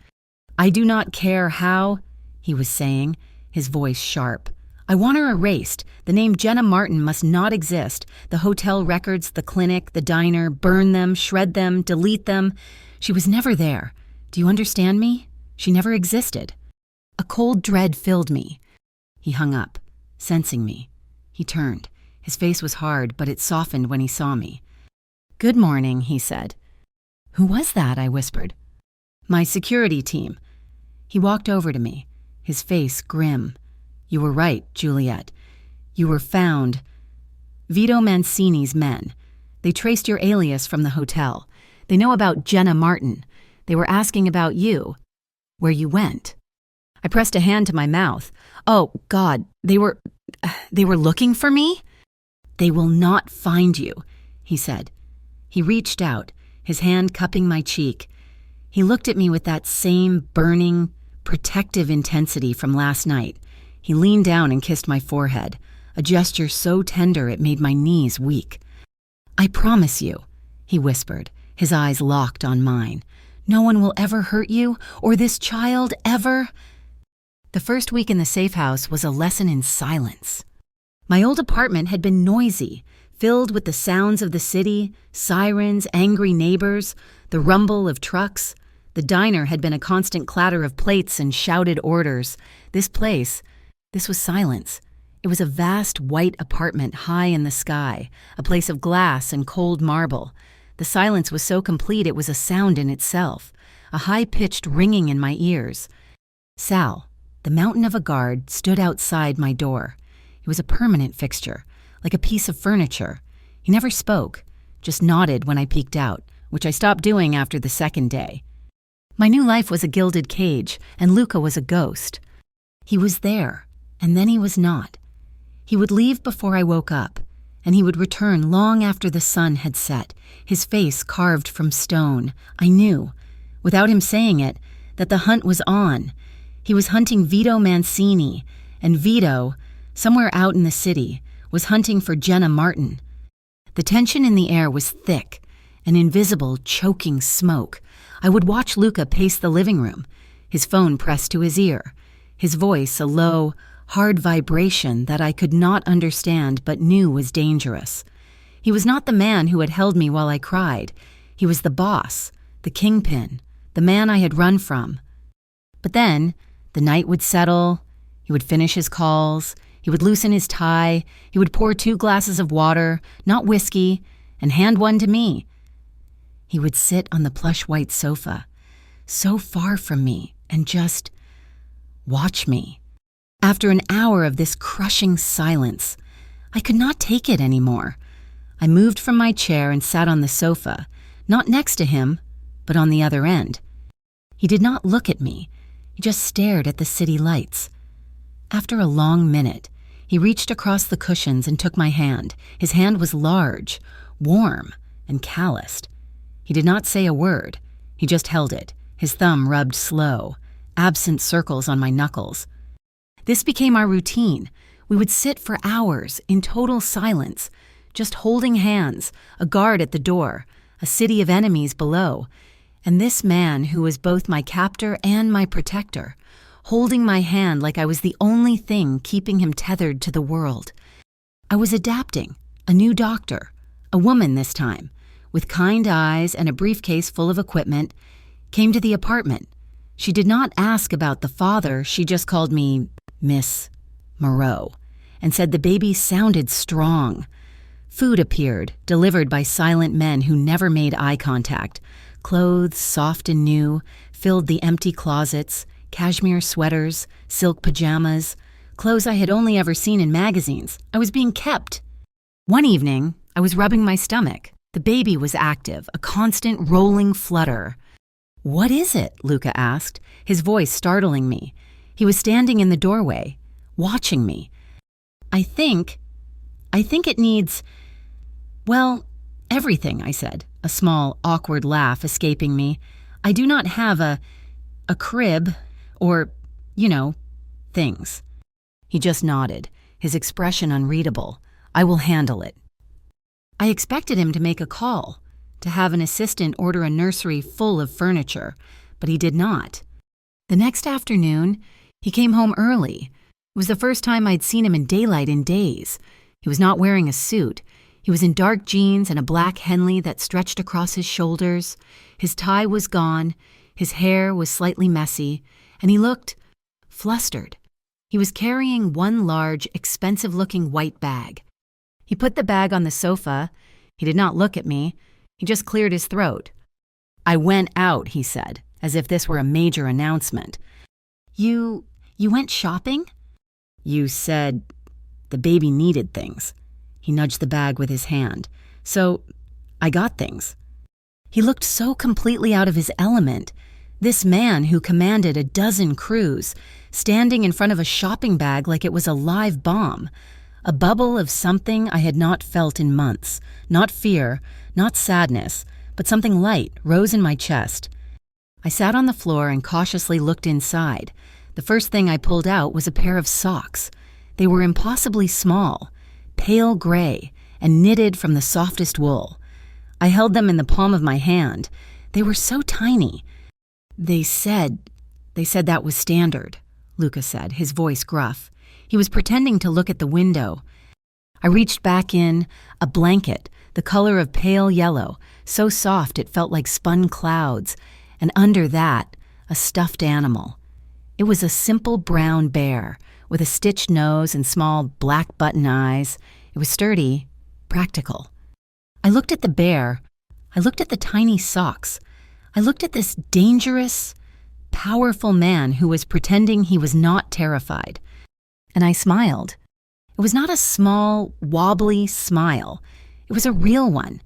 A: I do not care how, he was saying, his voice sharp. I want her erased. The name Jenna Martin must not exist. The hotel records, the clinic, the diner, burn them, shred them, delete them. She was never there. Do you understand me? She never existed. A cold dread filled me. He hung up, sensing me. He turned. His face was hard, but it softened when he saw me. Good morning, he said. Who was that? I whispered. My security team. He walked over to me, his face grim. You were right, Juliet. You were found. Vito Mancini's men. They traced your alias from the hotel. They know about Jenna Martin. They were asking about you, where you went. I pressed a hand to my mouth. Oh, God, they were looking for me? They will not find you, he said. He reached out, his hand cupping my cheek. He looked at me with that same burning, protective intensity from last night. He leaned down and kissed my forehead, a gesture so tender it made my knees weak. "I promise you," he whispered, his eyes locked on mine. "No one will ever hurt you, or this child ever." The first week in the safe house was a lesson in silence. My old apartment had been noisy, filled with the sounds of the city, sirens, angry neighbors, the rumble of trucks. The diner had been a constant clatter of plates and shouted orders. This was silence. It was a vast white apartment high in the sky, a place of glass and cold marble. The silence was so complete it was a sound in itself, a high-pitched ringing in my ears. Sal, the mountain of a guard, stood outside my door. He was a permanent fixture, like a piece of furniture. He never spoke, just nodded when I peeked out, which I stopped doing after the second day. My new life was a gilded cage, and Luca was a ghost. He was there, and then he was not. He would leave before I woke up, and he would return long after the sun had set, his face carved from stone. I knew, without him saying it, that the hunt was on. He was hunting Vito Mancini, and Vito, somewhere out in the city, was hunting for Jenna Martin. The tension in the air was thick, an invisible, choking smoke. I would watch Luca pace the living room, his phone pressed to his ear, his voice a low, hard vibration that I could not understand but knew was dangerous. He was not the man who had held me while I cried. He was the boss, the kingpin, the man I had run from. But then, the night would settle, he would finish his calls, he would loosen his tie, he would pour 2 glasses of water, not whiskey, and hand one to me. He would sit on the plush white sofa, so far from me, and just watch me. After an hour of this crushing silence, I could not take it anymore. I moved from my chair and sat on the sofa, not next to him, but on the other end. He did not look at me. He just stared at the city lights. After a long minute, he reached across the cushions and took my hand. His hand was large, warm, and calloused. He did not say a word. He just held it, his thumb rubbed slow, absent circles on my knuckles. This became our routine. We would sit for hours in total silence, just holding hands, a guard at the door, a city of enemies below, and this man who was both my captor and my protector, holding my hand like I was the only thing keeping him tethered to the world. I was adapting, a new doctor, a woman this time, with kind eyes and a briefcase full of equipment, came to the apartment. She did not ask about the father, she just called me Miss Moreau, and said the baby sounded strong. Food appeared, delivered by silent men who never made eye contact. Clothes, soft and new, filled the empty closets, cashmere sweaters, silk pajamas, clothes I had only ever seen in magazines. I was being kept. One evening, I was rubbing my stomach. The baby was active, a constant rolling flutter. "What is it?" Luca asked, his voice startling me. He was standing in the doorway, watching me. I think it needs, well, everything," I said, a small, awkward laugh escaping me. "I do not have a crib or, things." He just nodded, his expression unreadable. "I will handle it." I expected him to make a call, to have an assistant order a nursery full of furniture, but he did not. The next afternoon, he came home early. It was the first time I'd seen him in daylight in days. He was not wearing a suit. He was in dark jeans and a black Henley that stretched across his shoulders. His tie was gone, his hair was slightly messy, and he looked flustered. He was carrying one large, expensive-looking white bag. He put the bag on the sofa. He did not look at me. He just cleared his throat. "I went out," he said, as if this were a major announcement. You went shopping?" "You said the baby needed things." He nudged the bag with his hand. "So, I got things." He looked so completely out of his element. This man who commanded a dozen crews, standing in front of a shopping bag like it was a live bomb. A bubble of something I had not felt in months. Not fear, not sadness, but something light rose in my chest. I sat on the floor and cautiously looked inside. The first thing I pulled out was a pair of socks. They were impossibly small, pale gray, and knitted from the softest wool. I held them in the palm of my hand. They were so tiny. They said that was standard, Luca said, his voice gruff. He was pretending to look at the window. I reached back in, a blanket, the color of pale yellow, so soft it felt like spun clouds, and under that, a stuffed animal. It was a simple brown bear, with a stitched nose and small black button eyes. It was sturdy, practical. I looked at the bear. I looked at the tiny socks. I looked at this dangerous, powerful man who was pretending he was not terrified. And I smiled. It was not a small, wobbly smile. It was a real one.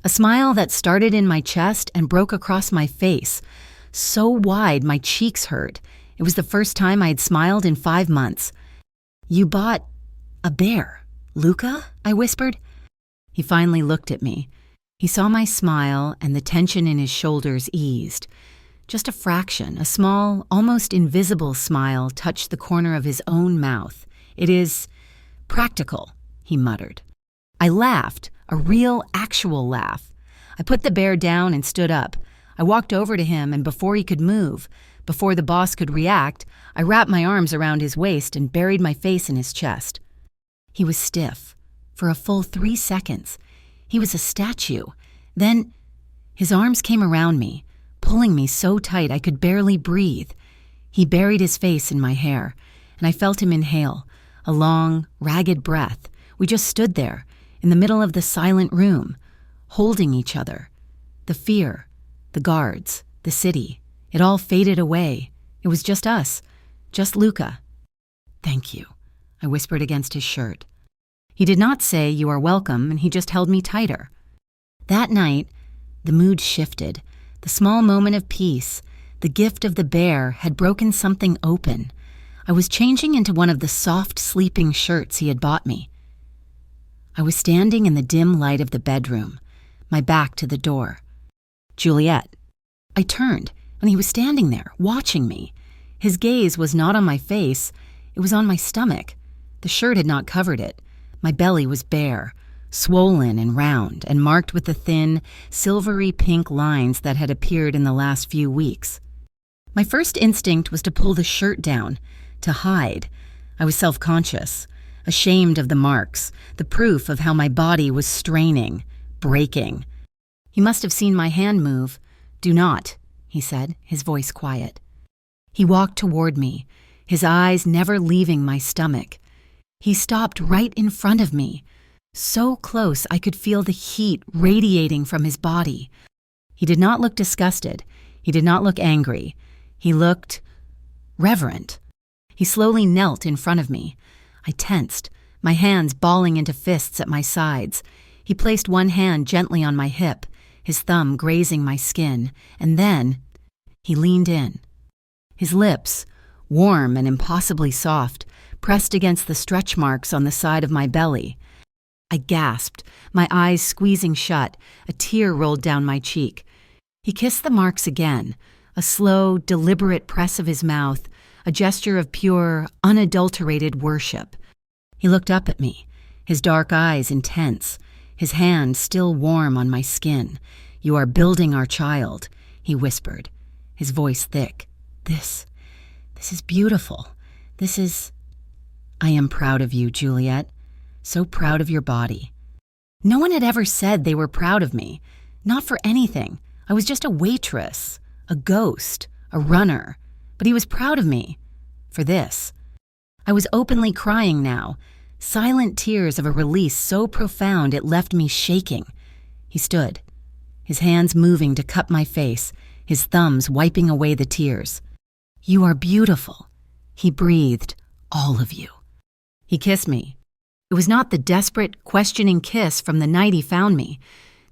A: A smile that started in my chest and broke across my face, so wide my cheeks hurt. It was the first time I had smiled in 5 months. "You bought a bear, Luca?" I whispered. He finally looked at me. He saw my smile, and the tension in his shoulders eased. Just a fraction, a small, almost invisible smile touched the corner of his own mouth. "It is practical," he muttered. I laughed, a real, actual laugh. I put the bear down and stood up. I walked over to him, and before he could move, before the boss could react, I wrapped my arms around his waist and buried my face in his chest. He was stiff. For a full 3 seconds. He was a statue. Then his arms came around me, pulling me so tight I could barely breathe. He buried his face in my hair, and I felt him inhale, a long, ragged breath. We just stood there, in the middle of the silent room, holding each other. The fear, the guards, the city, it all faded away. It was just us, just Luca. "Thank you," I whispered against his shirt. He did not say, "You are welcome," and he just held me tighter. That night, the mood shifted. The small moment of peace, the gift of the bear, had broken something open. I was changing into one of the soft sleeping shirts he had bought me. I was standing in the dim light of the bedroom, my back to the door. "Juliet." I turned, and he was standing there, watching me. His gaze was not on my face, it was on my stomach. The shirt had not covered it. My belly was bare, swollen and round, and marked with the thin, silvery pink lines that had appeared in the last few weeks. My first instinct was to pull the shirt down, to hide. I was self-conscious, ashamed of the marks, the proof of how my body was straining, breaking. He must have seen my hand move. "Do not," he said, his voice quiet. He walked toward me, his eyes never leaving my stomach. He stopped right in front of me, so close I could feel the heat radiating from his body. He did not look disgusted. He did not look angry. He looked reverent. He slowly knelt in front of me. I tensed, my hands balling into fists at my sides. He placed one hand gently on my hip, his thumb grazing my skin, and then he leaned in. His lips, warm and impossibly soft, pressed against the stretch marks on the side of my belly. I gasped, my eyes squeezing shut, a tear rolled down my cheek. He kissed the marks again, a slow, deliberate press of his mouth, a gesture of pure, unadulterated worship. He looked up at me, his dark eyes intense, his hand still warm on my skin. "You are building our child," he whispered, his voice thick. This is beautiful. I am proud of you, Juliet. So proud of your body." No one had ever said they were proud of me. Not for anything. I was just a waitress, a ghost, a runner. But he was proud of me. For this. I was openly crying now, silent tears of a release so profound it left me shaking. He stood, his hands moving to cup my face, his thumbs wiping away the tears. "You are beautiful," he breathed, "all of you." He kissed me. It was not the desperate, questioning kiss from the night he found me.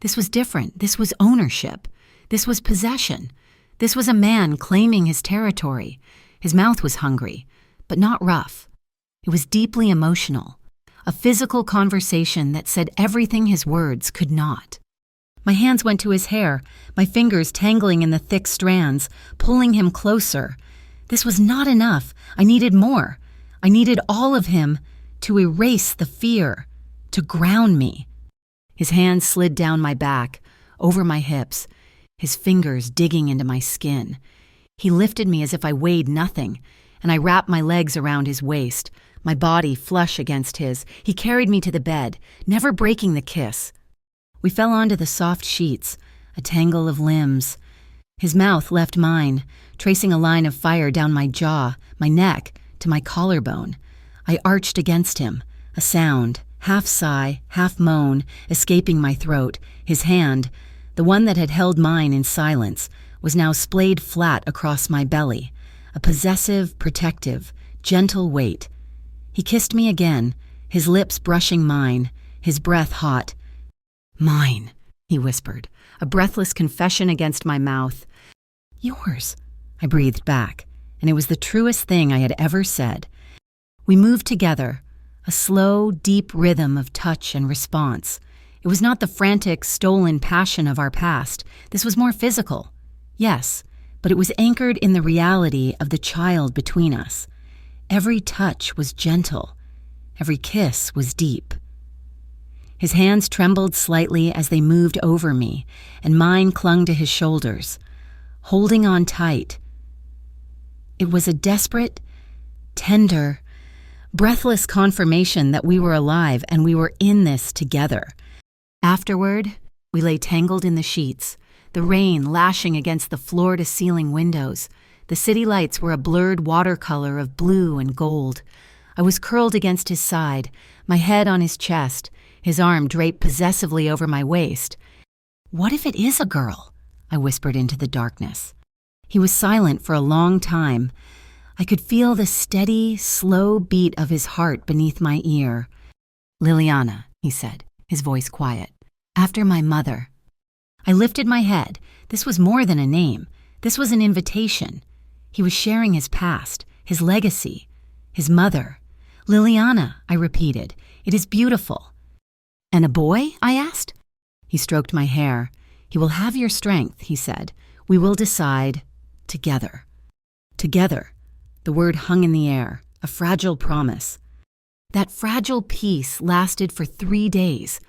A: This was different. This was ownership. This was possession. This was a man claiming his territory. His mouth was hungry, but not rough. It was deeply emotional, a physical conversation that said everything his words could not. My hands went to his hair, my fingers tangling in the thick strands, pulling him closer. This was not enough. I needed more. I needed all of him to erase the fear, to ground me. His hands slid down my back, over my hips, his fingers digging into my skin. He lifted me as if I weighed nothing, and I wrapped my legs around his waist, my body flush against his. He carried me to the bed, never breaking the kiss. We fell onto the soft sheets, a tangle of limbs. His mouth left mine, tracing a line of fire down my jaw, my neck, to my collarbone. I arched against him, a sound, half sigh, half moan, escaping my throat. His hand, the one that had held mine in silence, was now splayed flat across my belly, a possessive, protective, gentle weight. He kissed me again, his lips brushing mine, his breath hot. "Mine," he whispered, a breathless confession against my mouth. "Yours," I breathed back, and it was the truest thing I had ever said. We moved together, a slow, deep rhythm of touch and response. It was not the frantic, stolen passion of our past. This was more physical. Yes, but it was anchored in the reality of the child between us. Every touch was gentle. Every kiss was deep. His hands trembled slightly as they moved over me, and mine clung to his shoulders, holding on tight. It was a desperate, tender, breathless confirmation that we were alive and we were in this together. Afterward, we lay tangled in the sheets, the rain lashing against the floor-to-ceiling windows. The city lights were a blurred watercolor of blue and gold. I was curled against his side, my head on his chest, his arm draped possessively over my waist. "What if it is a girl?" I whispered into the darkness. He was silent for a long time. I could feel the steady, slow beat of his heart beneath my ear. "Liliana," he said, his voice quiet. "After my mother." I lifted my head. This was more than a name. This was an invitation. He was sharing his past, his legacy, his mother. "Liliana," I repeated. "It is beautiful." "And a boy?" I asked. He stroked my hair. "He will have your strength," he said. "We will decide together." Together. The word hung in the air, a fragile promise. That fragile peace lasted for 3 days.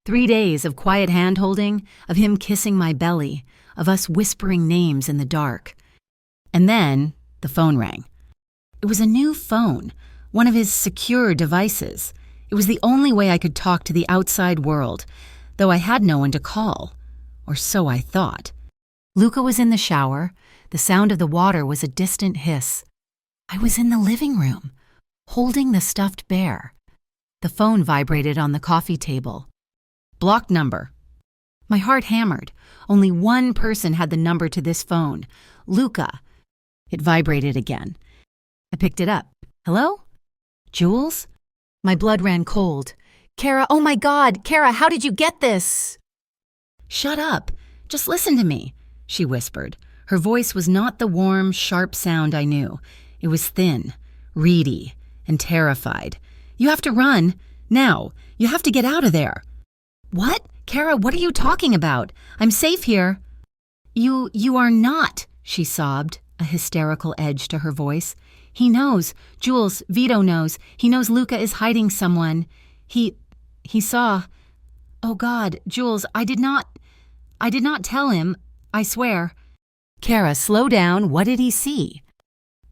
A: 3 days of quiet hand-holding, of him kissing my belly, of us whispering names in the dark. And then the phone rang. It was a new phone, one of his secure devices. It was the only way I could talk to the outside world, though I had no one to call. Or so I thought. Luca was in the shower. The sound of the water was a distant hiss. I was in the living room, holding the stuffed bear. The phone vibrated on the coffee table. "Block number." My heart hammered. Only one person had the number to this phone, Luca. It vibrated again. I picked it up. "Hello? Jules?" My blood ran cold. "Kara, oh my God, Kara, how did you get this?" "Shut up. Just listen to me," she whispered. Her voice was not the warm, sharp sound I knew. It was thin, reedy, and terrified. "You have to run. Now. You have to get out of there." "What? Kara, what are you talking about? I'm safe here." You are not," she sobbed, a hysterical edge to her voice. "He knows. Jules, Vito knows. He knows Luca is hiding someone. He saw. Oh God, Jules, I did not tell him. I swear." "Kara, slow down. What did he see?"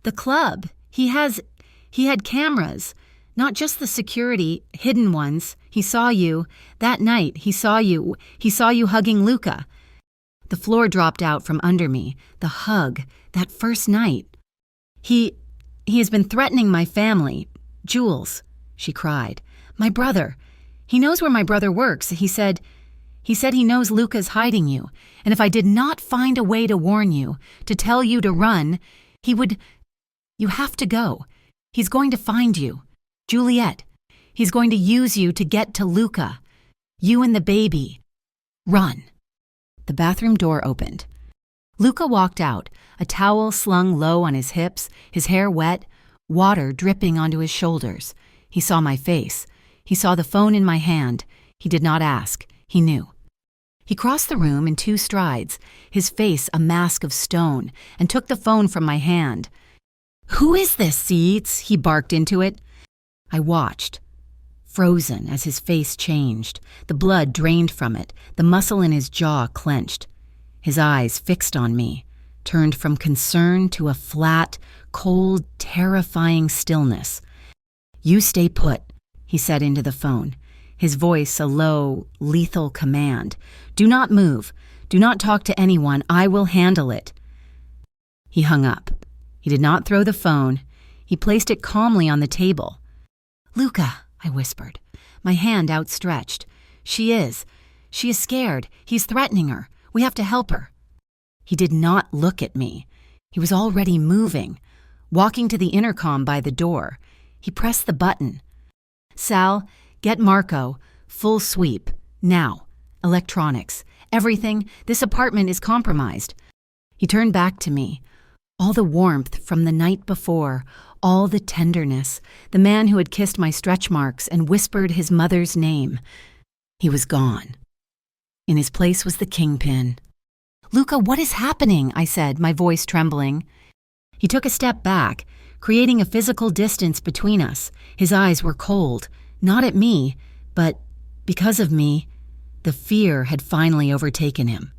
A: "The club. He had cameras. Not just the security, hidden ones. He saw you. That night, he saw you. He saw you hugging Luca." The floor dropped out from under me. The hug. That first night. He has been threatening my family. Jules," she cried. "My brother. He knows where my brother works. He said he knows Luca's hiding you. And if I did not find a way to warn you, to tell you to run, he would... You have to go. He's going to find you. Juliet. He's going to use you to get to Luca. You and the baby. Run." The bathroom door opened. Luca walked out, a towel slung low on his hips, his hair wet, water dripping onto his shoulders. He saw my face. He saw the phone in my hand. He did not ask. He knew. He crossed the room in 2 strides, his face a mask of stone, and took the phone from my hand. "Who is this, Seeds?" he barked into it. I watched. frozen as his face changed, the blood drained from it, the muscle in his jaw clenched. His eyes fixed on me, turned from concern to a flat, cold, terrifying stillness. "You stay put," he said into the phone, his voice a low, lethal command. "Do not move. Do not talk to anyone. I will handle it." He hung up. He did not throw the phone. He placed it calmly on the table. "Luca," I whispered, my hand outstretched. She is scared. He's threatening her. We have to help her." He did not look at me. He was already moving, walking to the intercom by the door. He pressed the button. "Sal, get Marco. Full sweep. Now. Electronics. Everything. This apartment is compromised." He turned back to me. All the warmth from the night before, all the tenderness, the man who had kissed my stretch marks and whispered his mother's name. He was gone. In his place was the kingpin. "Luca, what is happening?" I said, my voice trembling. He took a step back, creating a physical distance between us. His eyes were cold, not at me, but because of me. The fear had finally overtaken him.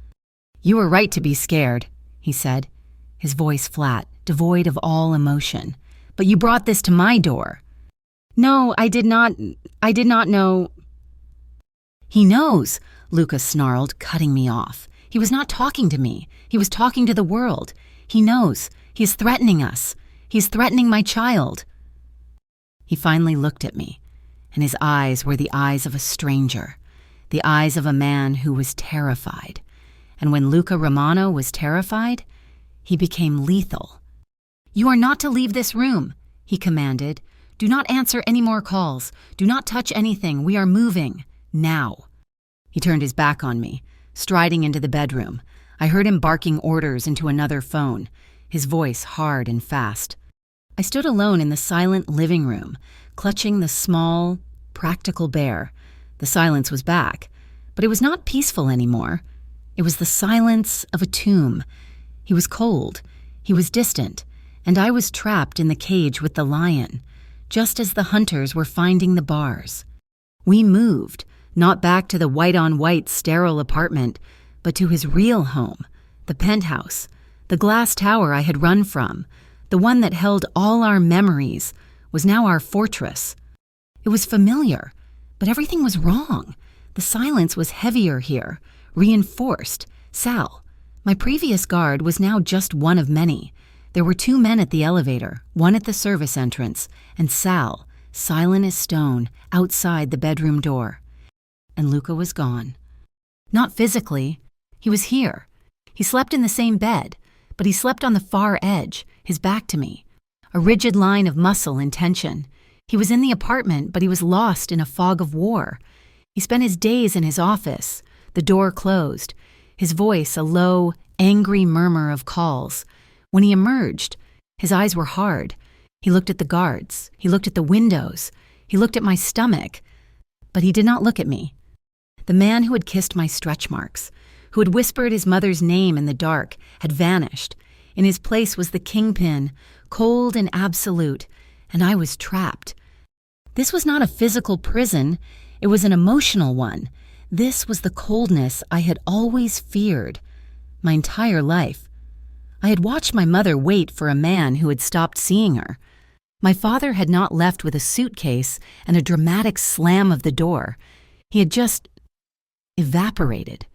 A: "You were right to be scared," he said, his voice flat, devoid of all emotion. "But you brought this to my door." "No, I did not know." "He knows," Luca snarled, cutting me off. "He was not talking to me. He was talking to the world. He knows. He is threatening us. He is threatening my child." He finally looked at me, and his eyes were the eyes of a stranger, the eyes of a man who was terrified. And when Luca Romano was terrified, he became lethal. "You are not to leave this room," he commanded. "Do not answer any more calls. Do not touch anything. We are moving. Now." He turned his back on me, striding into the bedroom. I heard him barking orders into another phone, his voice hard and fast. I stood alone in the silent living room, clutching the small, practical bear. The silence was back, but it was not peaceful anymore. It was the silence of a tomb. He was cold, he was distant, and I was trapped in the cage with the lion, just as the hunters were finding the bars. We moved, not back to the white-on-white sterile apartment, but to his real home, the penthouse, the glass tower I had run from, the one that held all our memories, was now our fortress. It was familiar, but everything was wrong. The silence was heavier here, reinforced. Sal, my previous guard, was now just one of many. There were 2 men at the elevator, one at the service entrance, and Sal, silent as stone, outside the bedroom door. And Luca was gone. Not physically. He was here. He slept in the same bed, but he slept on the far edge, his back to me, a rigid line of muscle and tension. He was in the apartment, but he was lost in a fog of war. He spent his days in his office, the door closed, his voice a low, angry murmur of calls. When he emerged, his eyes were hard. He looked at the guards. He looked at the windows. He looked at my stomach. But he did not look at me. The man who had kissed my stretch marks, who had whispered his mother's name in the dark, had vanished. In his place was the kingpin, cold and absolute, and I was trapped. This was not a physical prison. It was an emotional one. This was the coldness I had always feared, my entire life. I had watched my mother wait for a man who had stopped seeing her. My father had not left with a suitcase and a dramatic slam of the door. He had just evaporated.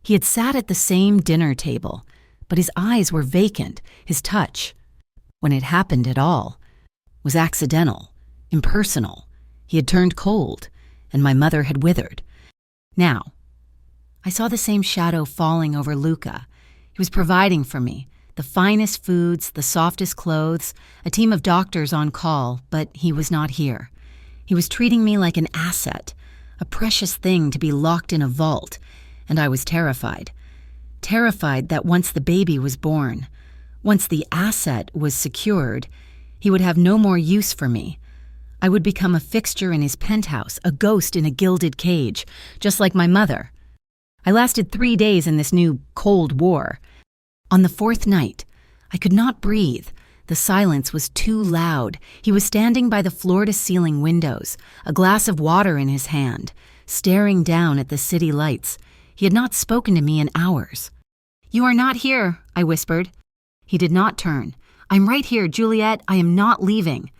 A: He had sat at the same dinner table, but his eyes were vacant, his touch, when it happened at all, was accidental, impersonal. He had turned cold, and my mother had withered. Now, I saw the same shadow falling over Luca. He was providing for me, the finest foods, the softest clothes, a team of doctors on call, but he was not here. He was treating me like an asset, a precious thing to be locked in a vault, and I was terrified. Terrified that once the baby was born, once the asset was secured, he would have no more use for me. I would become a fixture in his penthouse, a ghost in a gilded cage, just like my mother. I lasted 3 days in this new Cold War. On the 4th night, I could not breathe. The silence was too loud. He was standing by the floor-to-ceiling windows, a glass of water in his hand, staring down at the city lights. He had not spoken to me in hours. "You are not here," I whispered. He did not turn. "I'm right here, Juliet. I am not leaving."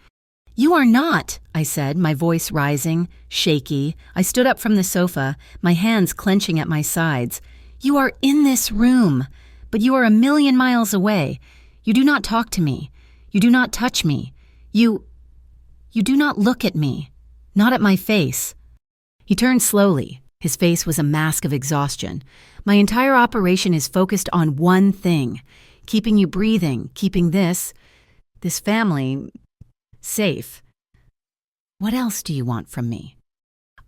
A: "You are not," I said, my voice rising, shaky. I stood up from the sofa, my hands clenching at my sides. "You are in this room, but you are a million miles away. You do not talk to me. You do not touch me. You do not look at me. Not at my face." He turned slowly. His face was a mask of exhaustion. "My entire operation is focused on one thing, keeping you breathing, keeping this family safe. What else do you want from me?"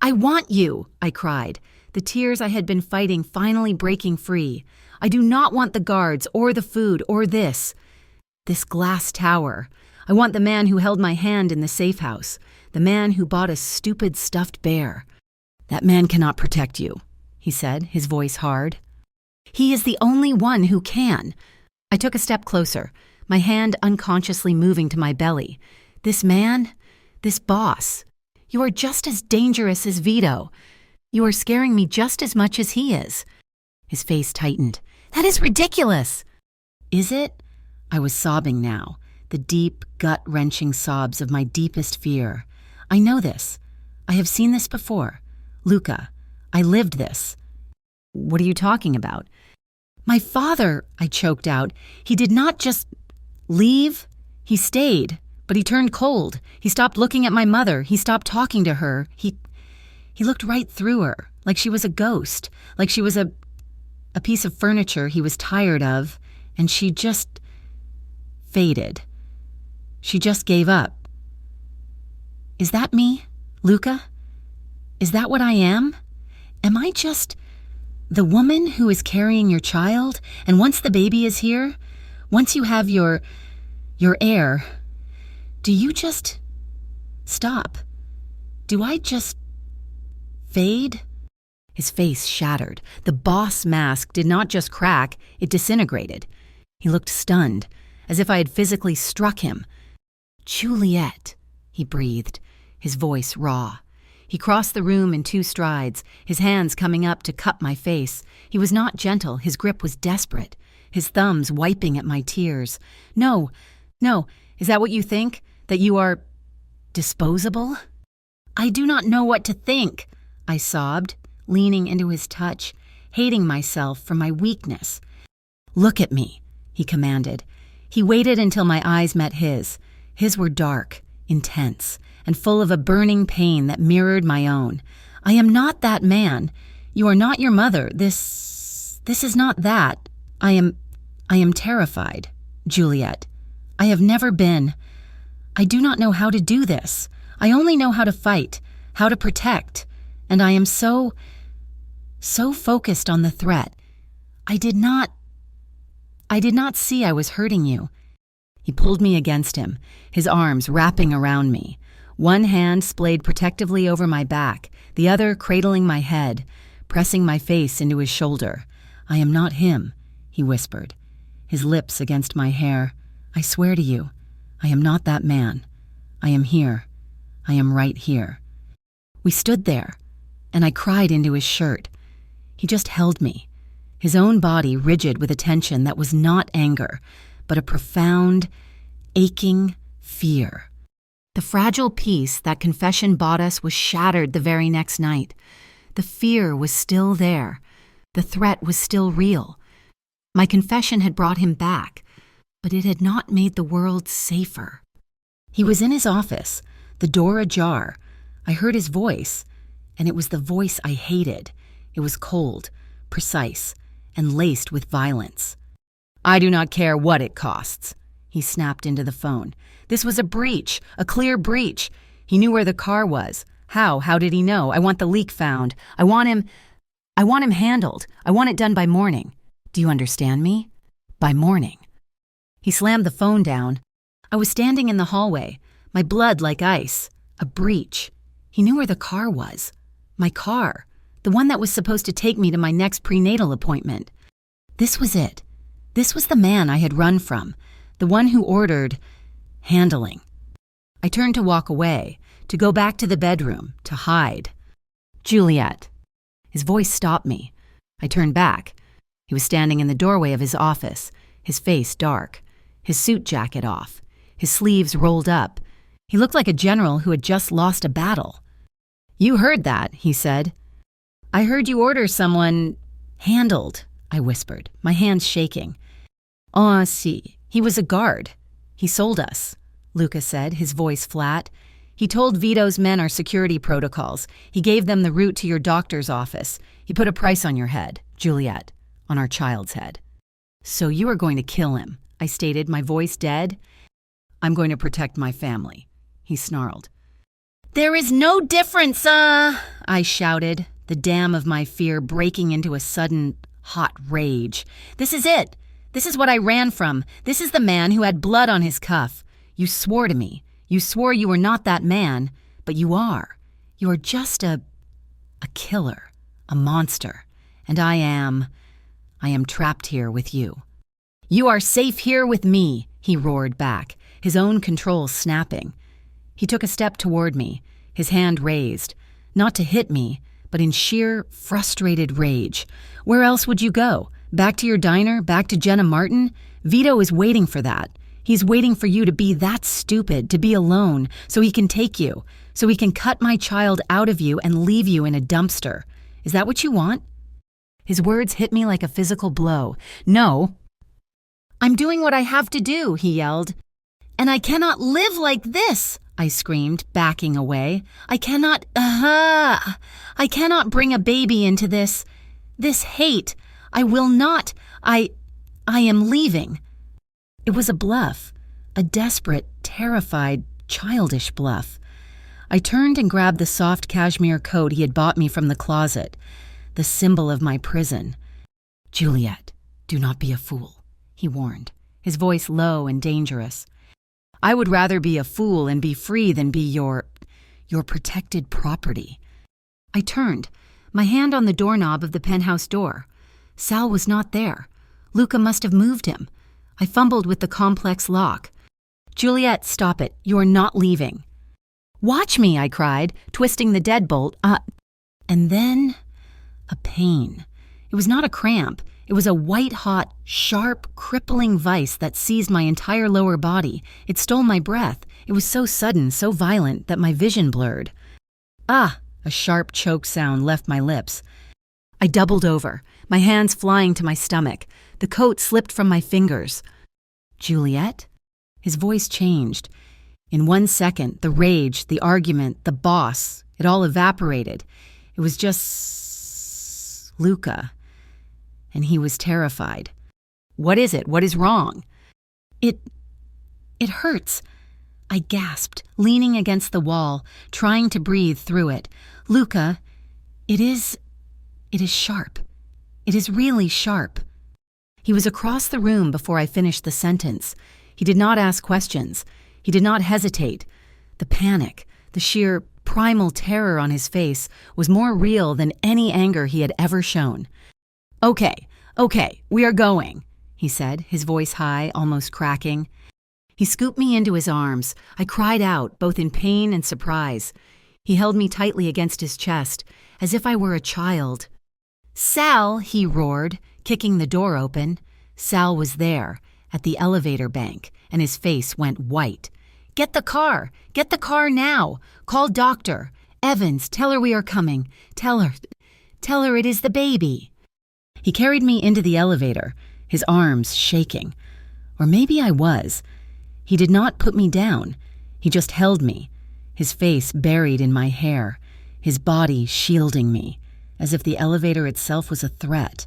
A: "I want you," I cried, the tears I had been fighting finally breaking free. "I do not want the guards or the food or this glass tower. I want the man who held my hand in the safe house, the man who bought a stupid stuffed bear." "That man cannot protect you," he said, his voice hard. "He is the only one who can." I took a step closer, my hand unconsciously moving to my belly. "This man, this boss, you are just as dangerous as Vito. You are scaring me just as much as he is." His face tightened. "That is ridiculous." "Is it?" I was sobbing now, the deep, gut-wrenching sobs of my deepest fear. "I know this. I have seen this before. Luca, I lived this." "What are you talking about?" "My father," I choked out. "He did not just leave. He stayed, but he turned cold. He stopped looking at my mother. He stopped talking to her. He looked right through her, like she was a ghost, like she was a piece of furniture he was tired of, and she just faded. She just gave up." "Is that me, Luca? Is that what I am? Am I just the woman who is carrying your child, and once the baby is here, once you have your heir, do you just stop? Do I just fade?" His face shattered. The boss mask did not just crack, it disintegrated. He looked stunned, as if I had physically struck him. "Juliet," he breathed, his voice raw. He crossed the room in 2 strides, his hands coming up to cup my face. He was not gentle, his grip was desperate, his thumbs wiping at my tears. No, is that what you think? That you are disposable?" "I do not know what to think," I sobbed, leaning into his touch, hating myself for my weakness. "Look at me," he commanded. He waited until my eyes met his. His were dark, intense, and full of a burning pain that mirrored my own. "I am not that man. You are not your mother. This is not that. I am terrified, Juliet. I have never been. I do not know how to do this. I only know how to fight, how to protect, and I am so focused on the threat. I did not see I was hurting you." He pulled me against him, his arms wrapping around me. One hand splayed protectively over my back, the other cradling my head, pressing my face into his shoulder. "I am not him," he whispered, his lips against my hair. "I swear to you, I am not that man. I am here. I am right here." We stood there, and I cried into his shirt. He just held me, his own body rigid with a tension that was not anger, but a profound, aching fear. The fragile peace that confession bought us was shattered the very next night. The fear was still there. The threat was still real. My confession had brought him back, but it had not made the world safer. He was in his office, the door ajar. I heard his voice, and it was the voice I hated. It was cold, precise, and laced with violence. "I do not care what it costs," he snapped into the phone. "This was a breach, a clear breach. He knew where the car was. How? How did he know? I want the leak found. I want him handled. I want it done by morning. Do you understand me? By morning." He slammed the phone down. I was standing in the hallway, my blood like ice. A breach. He knew where the car was. My car. The one that was supposed to take me to my next prenatal appointment. This was it. This was the man I had run from. The one who ordered handling. I turned to walk away, to go back to the bedroom, to hide. Juliet. His voice stopped me. I turned back. He was standing in the doorway of his office, his face dark, his suit jacket off, his sleeves rolled up. He looked like a general who had just lost a battle. "You heard that," he said. "I heard you order someone handled," I whispered, my hands shaking. "Oh, si. He was a guard. He sold us," Luca said, his voice flat. "He told Vito's men our security protocols. He gave them the route to your doctor's office. He put a price on your head, Juliet, on our child's head." "So you are going to kill him," I stated, my voice dead. "I'm going to protect my family," he snarled. "There is no difference, I shouted, the dam of my fear breaking into a sudden, hot rage. "This is it. This is what I ran from. This is the man who had blood on his cuff. You swore to me. You swore you were not that man, but you are. You are just a killer, a monster, and I am trapped here with you." "You are safe here with me," he roared back, his own control snapping. He took a step toward me, his hand raised, not to hit me, but in sheer, frustrated rage. "Where else would you go? Back to your diner? Back to Jenna Martin? Vito is waiting for that. He's waiting for you to be that stupid, to be alone, so he can take you, so he can cut my child out of you and leave you in a dumpster. Is that what you want?" His words hit me like a physical blow. "No. I'm doing what I have to do," he yelled. "And I cannot live like this," I screamed, backing away. I cannot bring a baby into this hate. I will not. I am leaving." It was a bluff, a desperate, terrified, childish bluff. I turned and grabbed the soft cashmere coat he had bought me from the closet, the symbol of my prison. "Juliet, do not be a fool," he warned, his voice low and dangerous. "I would rather be a fool and be free than be your protected property." I turned, my hand on the doorknob of the penthouse door. Sal was not there. Luca must have moved him. I fumbled with the complex lock. "Juliet, stop it. You are not leaving." "Watch me," I cried, twisting the deadbolt. And then a pain. It was not a cramp. It was a white-hot, sharp, crippling vice that seized my entire lower body. It stole my breath. It was so sudden, so violent, that my vision blurred. "Ah!" A sharp choke sound left my lips. I doubled over, my hands flying to my stomach. The coat slipped from my fingers. "Juliet?" His voice changed. In 1 second, the rage, the argument, the boss, it all evaporated. It was just Luca. And he was terrified. "What is it? What is wrong?" It hurts," I gasped, leaning against the wall, trying to breathe through it. "Luca, it is sharp. It is really sharp." He was across the room before I finished the sentence. He did not ask questions. He did not hesitate. The panic, the sheer primal terror on his face was more real than any anger he had ever shown. Okay, we are going," he said, his voice high, almost cracking. He scooped me into his arms. I cried out, both in pain and surprise. He held me tightly against his chest, as if I were a child. "Sal," he roared, kicking the door open. Sal was there, at the elevator bank, and his face went white. Get the car now! Call doctor! Evans, tell her we are coming. Tell her it is the baby." He carried me into the elevator, his arms shaking. Or maybe I was. He did not put me down. He just held me, his face buried in my hair, his body shielding me, as if the elevator itself was a threat.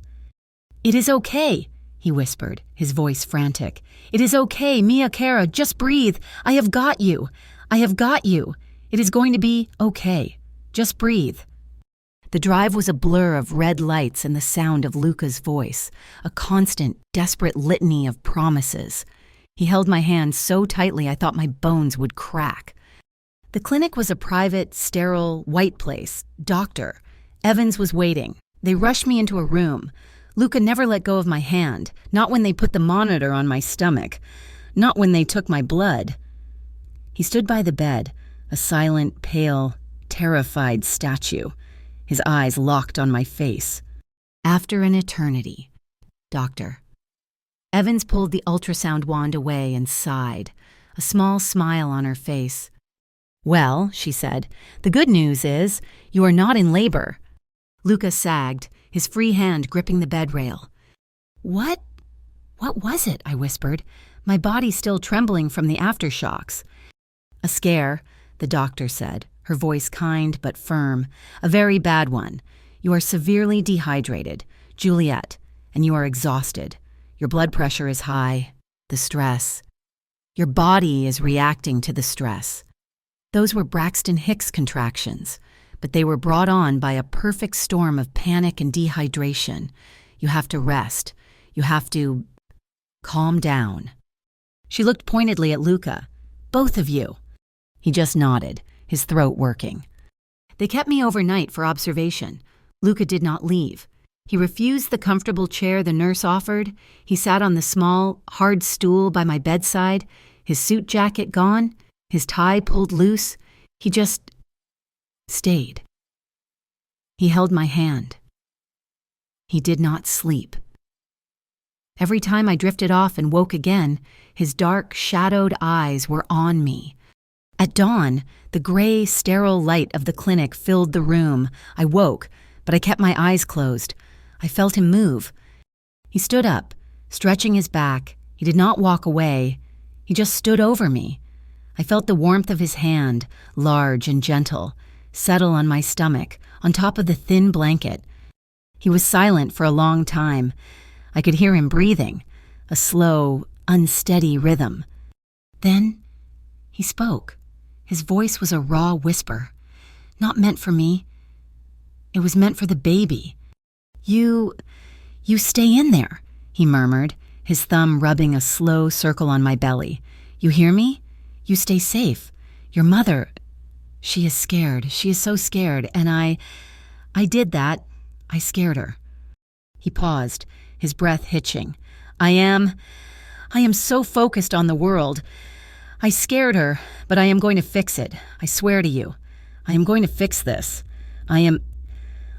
A: "It is okay," he whispered, his voice frantic. "It is okay, Mia Cara, just breathe. I have got you. It is going to be okay. Just breathe." The drive was a blur of red lights and the sound of Luca's voice, a constant, desperate litany of promises. He held my hand so tightly I thought my bones would crack. The clinic was a private, sterile, white place. Doctor. Evans was waiting. They rushed me into a room. Luca never let go of my hand, not when they put the monitor on my stomach. Not when they took my blood." He stood by the bed, a silent, pale, terrified statue, his eyes locked on my face. "After an eternity, doctor." Evans pulled the ultrasound wand away and sighed, a small smile on her face. "Well," she said, "the good news is you are not in labor." Luca sagged, his free hand gripping the bed rail. What was it?" I whispered, my body still trembling from the aftershocks. "A scare," the doctor said, her voice kind but firm. "A very bad one. You are severely dehydrated, Juliet, and you are exhausted. Your blood pressure is high. The stress. Your body is reacting to the stress." Those were Braxton Hicks contractions, but they were brought on by a perfect storm of panic and dehydration. You have to rest. You have to calm down. She looked pointedly at Luca. "Both of you." He just nodded, his throat working. They kept me overnight for observation. Luca did not leave. He refused the comfortable chair the nurse offered. He sat on the small, hard stool by my bedside, his suit jacket gone, his tie pulled loose. He just stayed. He held my hand. He did not sleep. Every time I drifted off and woke again, his dark, shadowed eyes were on me. At dawn, the gray, sterile light of the clinic filled the room. I woke, but I kept my eyes closed. I felt him move. He stood up, stretching his back. He did not walk away. He just stood over me. I felt the warmth of his hand, large and gentle, settle on my stomach, on top of the thin blanket. He was silent for a long time. I could hear him breathing, a slow, unsteady rhythm. Then he spoke. His voice was a raw whisper. Not meant for me. It was meant for the baby. You stay in there," he murmured, his thumb rubbing a slow circle on my belly. "You hear me? You stay safe. Your mother, she is scared. She is so scared, and I did that. I scared her." He paused, his breath hitching. I am so focused on the world. I scared her, but I am going to fix it. I swear to you. I am going to fix this. I am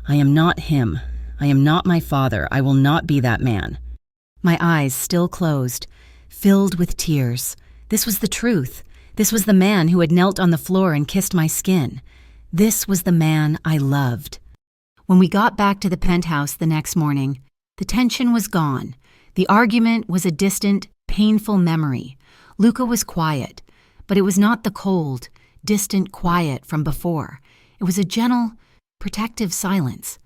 A: not him. I am not my father. I will not be that man." My eyes still closed, filled with tears. This was the truth. This was the man who had knelt on the floor and kissed my skin. This was the man I loved. When we got back to the penthouse the next morning, the tension was gone. The argument was a distant, painful memory. Luca was quiet, but it was not the cold, distant quiet from before. It was a gentle, protective silence.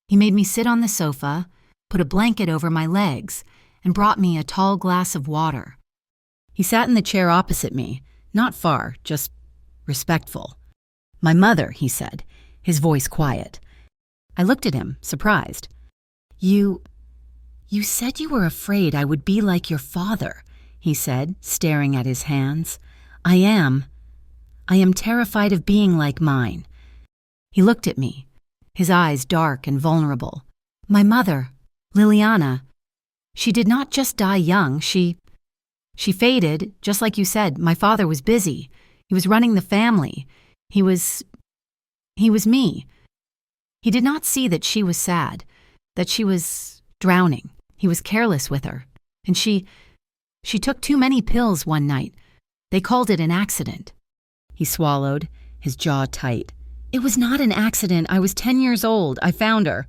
A: He made me sit on the sofa, put a blanket over my legs, and brought me a tall glass of water. He sat in the chair opposite me, not far, just respectful. "My mother," he said, his voice quiet. I looked at him, surprised. You said you were afraid I would be like your father," he said, staring at his hands. I am terrified of being like mine." He looked at me, his eyes dark and vulnerable. "My mother, Liliana, she did not just die young, she faded, just like you said. My father was busy. He was running the family. He was me. He did not see that she was sad, that she was drowning. He was careless with her. And she took too many pills one night. They called it an accident." He swallowed, his jaw tight. "It was not an accident. I was 10 years old. I found her."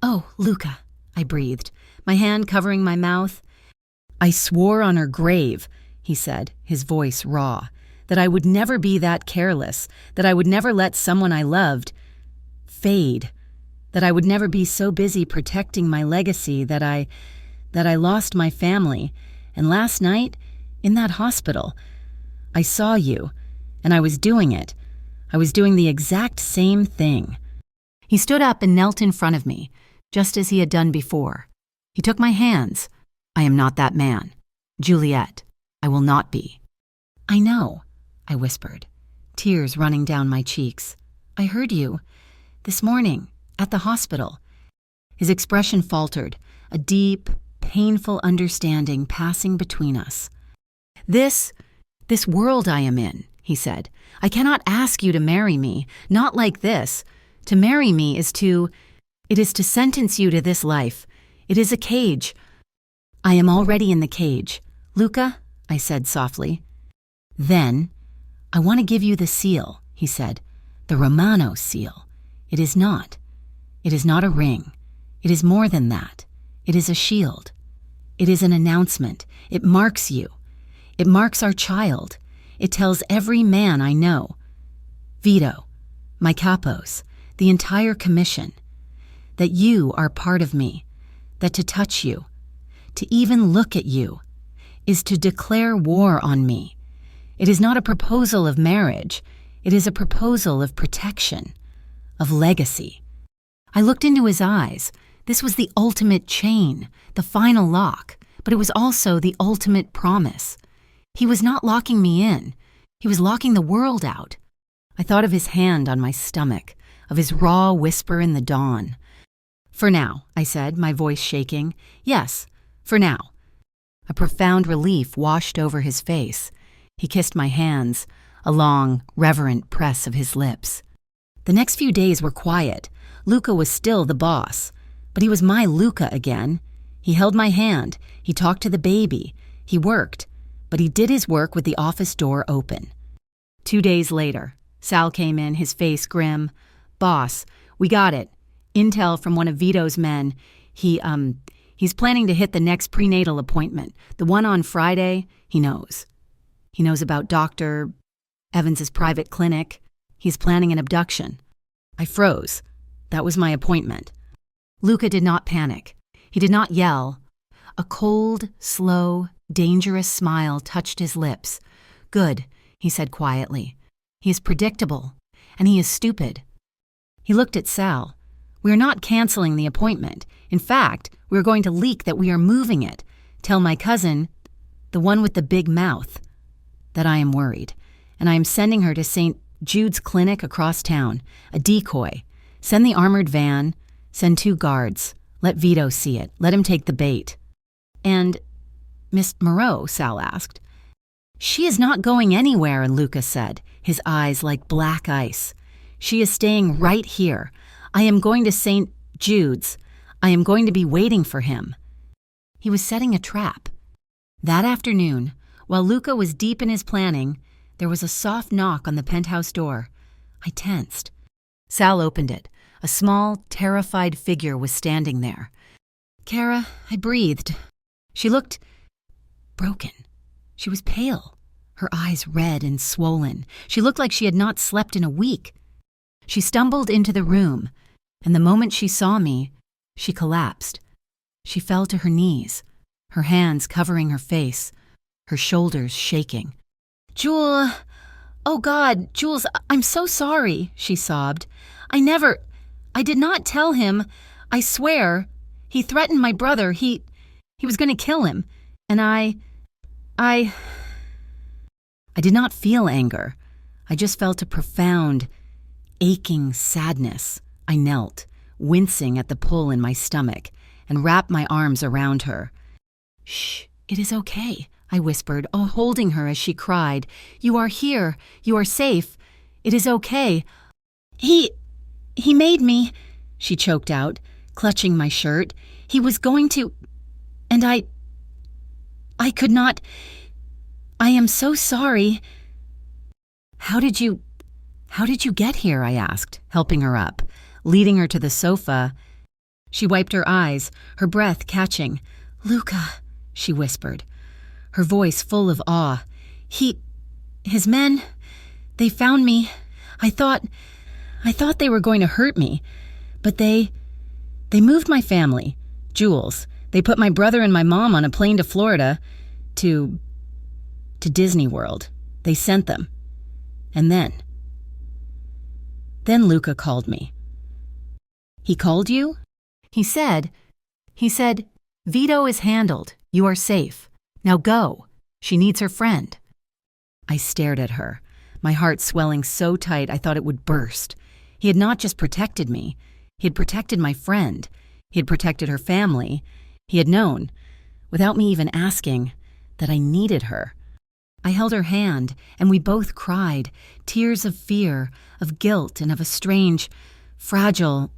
A: "Oh, Luca," I breathed, my hand covering my mouth. "I swore on her grave," he said, his voice raw, "that I would never be that careless, that I would never let someone I loved fade, that I would never be so busy protecting my legacy that I lost my family. And last night, in that hospital, I saw you, and I was doing it. I was doing the exact same thing." He stood up and knelt in front of me, just as he had done before. He took my hands. "I am not that man. Juliet, I will not be." "I know," I whispered, tears running down my cheeks. "I heard you. This morning, at the hospital." His expression faltered, a deep, painful understanding passing between us. This world I am in, he said. I cannot ask you to marry me, not like this. To marry me is to sentence you to this life. It is a cage. I am already in the cage. Luca, I said softly. Then, I want to give you the seal, he said. The Romano seal. It is not. It is not a ring. It is more than that. It is a shield. It is an announcement. It marks you. It marks our child. It tells every man I know, Vito, my capos, the entire commission, that you are part of me, that to touch you, to even look at you, is to declare war on me. It is not a proposal of marriage. It is a proposal of protection, of legacy. I looked into his eyes. This was the ultimate chain, the final lock, but it was also the ultimate promise. He was not locking me in. He was locking the world out. I thought of his hand on my stomach, of his raw whisper in the dawn. For now, I said, my voice shaking. Yes, for now. A profound relief washed over his face. He kissed my hands, a long, reverent press of his lips. The next few days were quiet. Luca was still the boss, but he was my Luca again. He held my hand. He talked to the baby. He worked, but he did his work with the office door open. 2 days later, Sal came in, his face grim. Boss, we got it. Intel from one of Vito's men. He's planning to hit the next prenatal appointment. The one on Friday, he knows. He knows about Dr. Evans's private clinic. He's planning an abduction. I froze. That was my appointment. Luca did not panic. He did not yell. A cold, slow, dangerous smile touched his lips. Good, he said quietly. He is predictable, and he is stupid. He looked at Sal. We are not canceling the appointment. In fact, we are going to leak that we are moving it. Tell my cousin, the one with the big mouth, that I am worried, and I am sending her to St. Jude's clinic across town, a decoy. Send the armored van, send 2 guards. Let Vito see it. Let him take the bait. And Miss Moreau, Sal asked. She is not going anywhere, Luca said, his eyes like black ice. She is staying right here. I am going to St. Jude's. I am going to be waiting for him. He was setting a trap. That afternoon, while Luca was deep in his planning, there was a soft knock on the penthouse door. I tensed. Sal opened it. A small, terrified figure was standing there. Kara, I breathed. She looked broken. She was pale, her eyes red and swollen. She looked like she had not slept in a week. She stumbled into the room, and the moment she saw me, she collapsed. She fell to her knees, her hands covering her face, her shoulders shaking. Oh God, Jules, I'm so sorry, she sobbed. I did not tell him. I swear. He threatened my brother. He was going to kill him. And I did not feel anger. I just felt a profound, aching sadness. I knelt, wincing at the pull in my stomach, and wrapped my arms around her. Shh, it is okay, I whispered, holding her as she cried. You are here. You are safe. It is okay. He made me, she choked out, clutching my shirt. He was going to, and I could not. I am so sorry. How did you get here? I asked, helping her up, leading her to the sofa. She wiped her eyes, her breath catching. Luca, she whispered, her voice full of awe. His men, they found me. I thought they were going to hurt me, but they moved my family, Jules. They put my brother and my mom on a plane to Florida, to Disney World. They sent them. And then Luca called me. He called you? He said, Vito is handled. You are safe. Now go. She needs her friend. I stared at her, my heart swelling so tight I thought it would burst. He had not just protected me. He had protected my friend. He had protected her family. He had known, without me even asking, that I needed her. I held her hand, and we both cried, tears of fear, of guilt, and of a strange, fragile,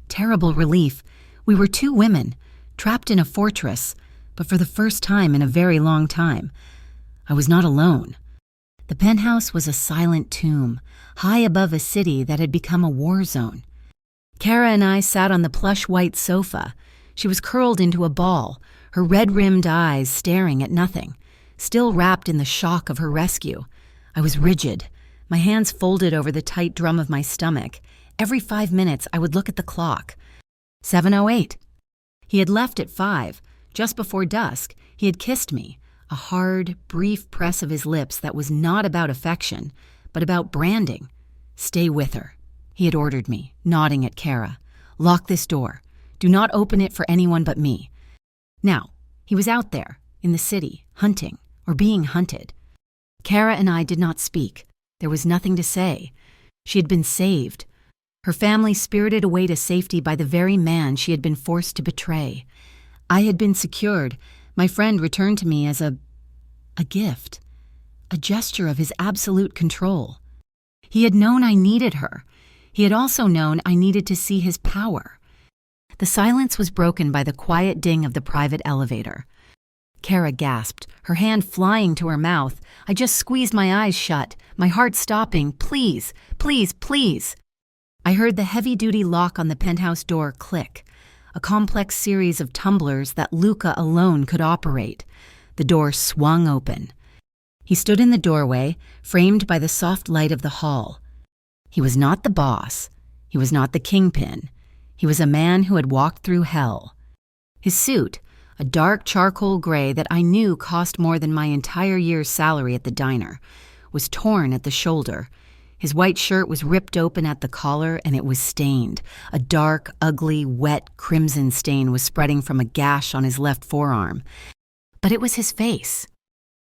A: terrible relief. We were two women, trapped in a fortress, but for the first time in a very long time, I was not alone. The penthouse was a silent tomb, high above a city that had become a war zone. Kara and I sat on the plush white sofa. She was curled into a ball, her red-rimmed eyes staring at nothing, still wrapped in the shock of her rescue. I was rigid, my hands folded over the tight drum of my stomach. Every 5 minutes I would look at the clock. 7:08. He had left at 5. Just before dusk, he had kissed me, a hard, brief press of his lips that was not about affection, but about branding. Stay with her, he had ordered me, nodding at Kara. Lock this door. Do not open it for anyone but me. Now, he was out there, in the city, hunting, or being hunted. Kara and I did not speak. There was nothing to say. She had been saved. Her family spirited away to safety by the very man she had been forced to betray. I had been secured. My friend returned to me as a gift, a gesture of his absolute control. He had known I needed her. He had also known I needed to see his power. The silence was broken by the quiet ding of the private elevator. Kara gasped, her hand flying to her mouth. I just squeezed my eyes shut, my heart stopping. Please, please, please. I heard the heavy-duty lock on the penthouse door click, a complex series of tumblers that Luca alone could operate. The door swung open. He stood in the doorway, framed by the soft light of the hall. He was not the boss. He was not the kingpin. He was a man who had walked through hell. His suit, a dark charcoal gray that I knew cost more than my entire year's salary at the diner, was torn at the shoulder. His white shirt was ripped open at the collar, and it was stained. A dark, ugly, wet crimson stain was spreading from a gash on his left forearm. But it was his face.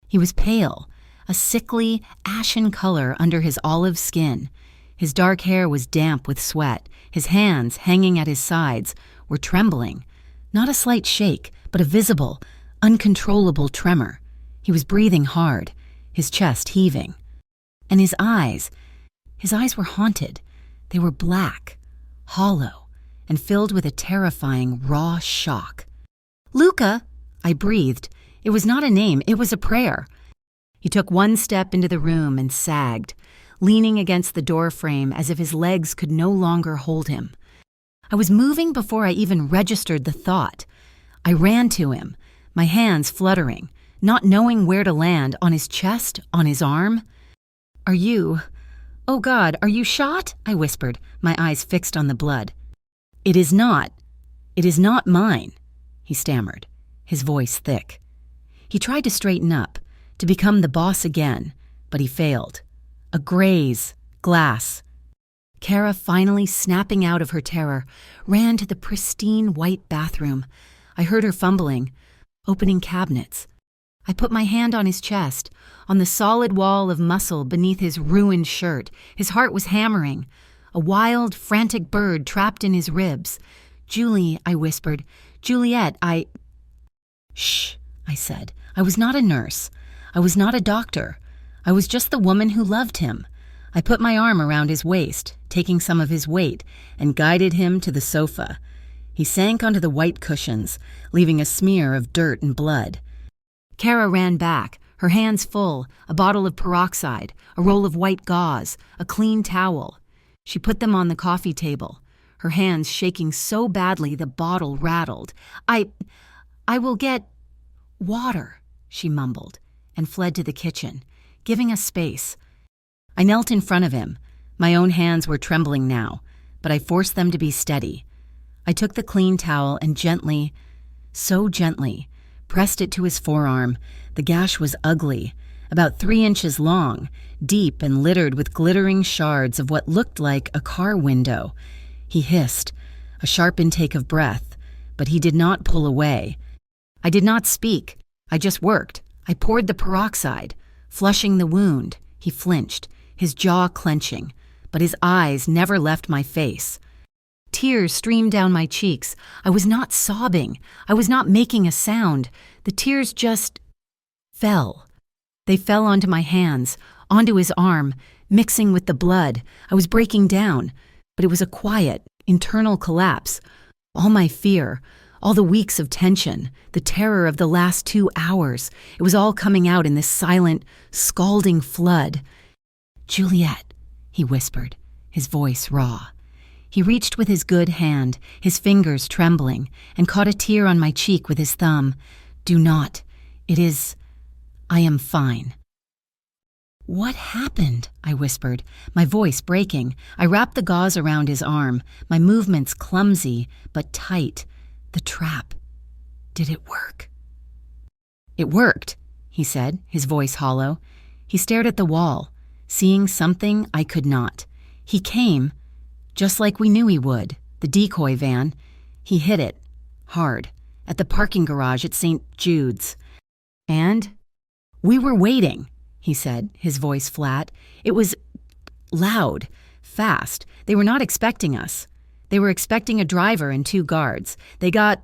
A: He was pale, a sickly, ashen color under his olive skin. His dark hair was damp with sweat. His hands, hanging at his sides, were trembling. Not a slight shake, but a visible, uncontrollable tremor. He was breathing hard, his chest heaving. And his eyes were haunted. They were black, hollow, and filled with a terrifying, raw shock. "Luca," I breathed. It was not a name, it was a prayer. He took one step into the room and sagged, leaning against the door frame as if his legs could no longer hold him. I was moving before I even registered the thought. I ran to him, my hands fluttering, not knowing where to land, on his chest, on his arm. "Oh God, are you shot?" I whispered, my eyes fixed on the blood. It is not mine," he stammered, his voice thick. He tried to straighten up, to become the boss again, but he failed. A graze, glass. Kara, finally snapping out of her terror, ran to the pristine white bathroom. I heard her fumbling, opening cabinets. I put my hand on his chest, on the solid wall of muscle beneath his ruined shirt. His heart was hammering, a wild, frantic bird trapped in his ribs. "Julie," I whispered. "Juliet, Shh, I said. I was not a nurse. I was not a doctor. I was just the woman who loved him. I put my arm around his waist, taking some of his weight, and guided him to the sofa. He sank onto the white cushions, leaving a smear of dirt and blood. Kara ran back, her hands full, a bottle of peroxide, a roll of white gauze, a clean towel. She put them on the coffee table, her hands shaking so badly the bottle rattled. I will get water," she mumbled, and fled to the kitchen, giving us space. I knelt in front of him. My own hands were trembling now, but I forced them to be steady. I took the clean towel and gently, so gently, pressed it to his forearm. The gash was ugly, about 3 inches long, deep and littered with glittering shards of what looked like a car window. He hissed, a sharp intake of breath, but he did not pull away. I did not speak. I just worked. I poured the peroxide, flushing the wound. He flinched, his jaw clenching, but his eyes never left my face. Tears streamed down my cheeks. I was not sobbing. I was not making a sound. The tears just fell. They fell onto my hands, onto his arm, mixing with the blood. I was breaking down, but it was a quiet, internal collapse. All my fear, all the weeks of tension, the terror of the last 2 hours, it was all coming out in this silent, scalding flood. "Juliet," he whispered, his voice raw. He reached with his good hand, his fingers trembling, and caught a tear on my cheek with his thumb. "Do not. I am fine." "What happened?" I whispered, my voice breaking. I wrapped the gauze around his arm, my movements clumsy but tight. The trap. Did it work? "It worked," he said, his voice hollow. He stared at the wall, seeing something I could not. He came, just like we knew he would, the decoy van. He hit it, hard, at the parking garage at St. Jude's. "And we were waiting," he said, his voice flat. It was loud, fast. They were not expecting us. They were expecting a driver and 2 guards. They got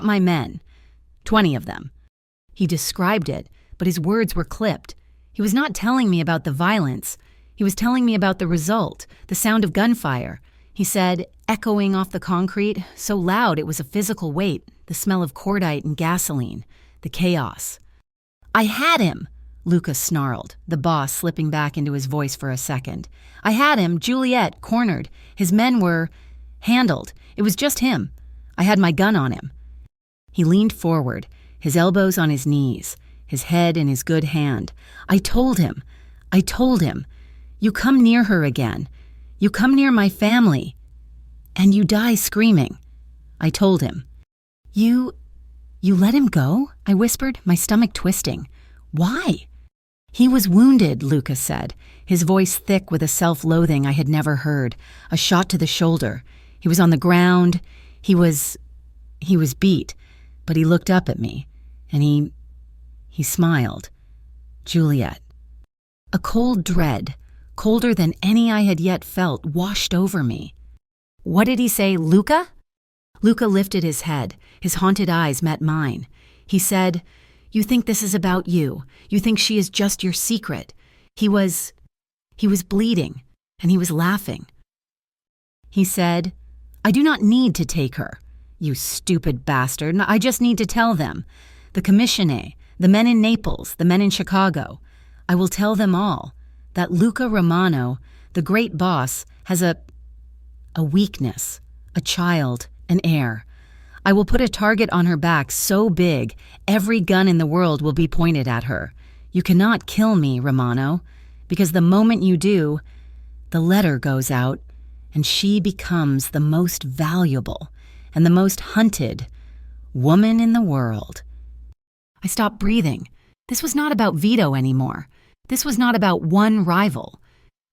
A: my men, 20 of them. He described it, but his words were clipped. He was not telling me about the violence. He was telling me about the result, the sound of gunfire. He said, echoing off the concrete, so loud it was a physical weight, the smell of cordite and gasoline, the chaos. "I had him," Lucas snarled, the boss slipping back into his voice for a second. "I had him, Juliet, cornered. His men were handled. It was just him. I had my gun on him." He leaned forward, his elbows on his knees, his head in his good hand. I told him, you come near her again. You come near my family, and you die screaming. I told him. You let him go?" I whispered, my stomach twisting. "Why?" "He was wounded," Lucas said, his voice thick with a self-loathing I had never heard. "A shot to the shoulder. He was on the ground. He was beat, but he looked up at me, and he smiled. Juliet." A cold dread, colder than any I had yet felt, washed over me. "What did he say, Luca?" Luca lifted his head. His haunted eyes met mine. He said, "You think this is about you. You think she is just your secret." He was bleeding, and he was laughing. He said, "I do not need to take her, you stupid bastard. I just need to tell them. The commissioner, the men in Naples, the men in Chicago. I will tell them all that Luca Romano, the great boss, has a weakness, a child, an heir. I will put a target on her back so big, every gun in the world will be pointed at her. You cannot kill me, Romano, because the moment you do, the letter goes out, and she becomes the most valuable and the most hunted woman in the world." I stopped breathing. This was not about Vito anymore. This was not about one rival.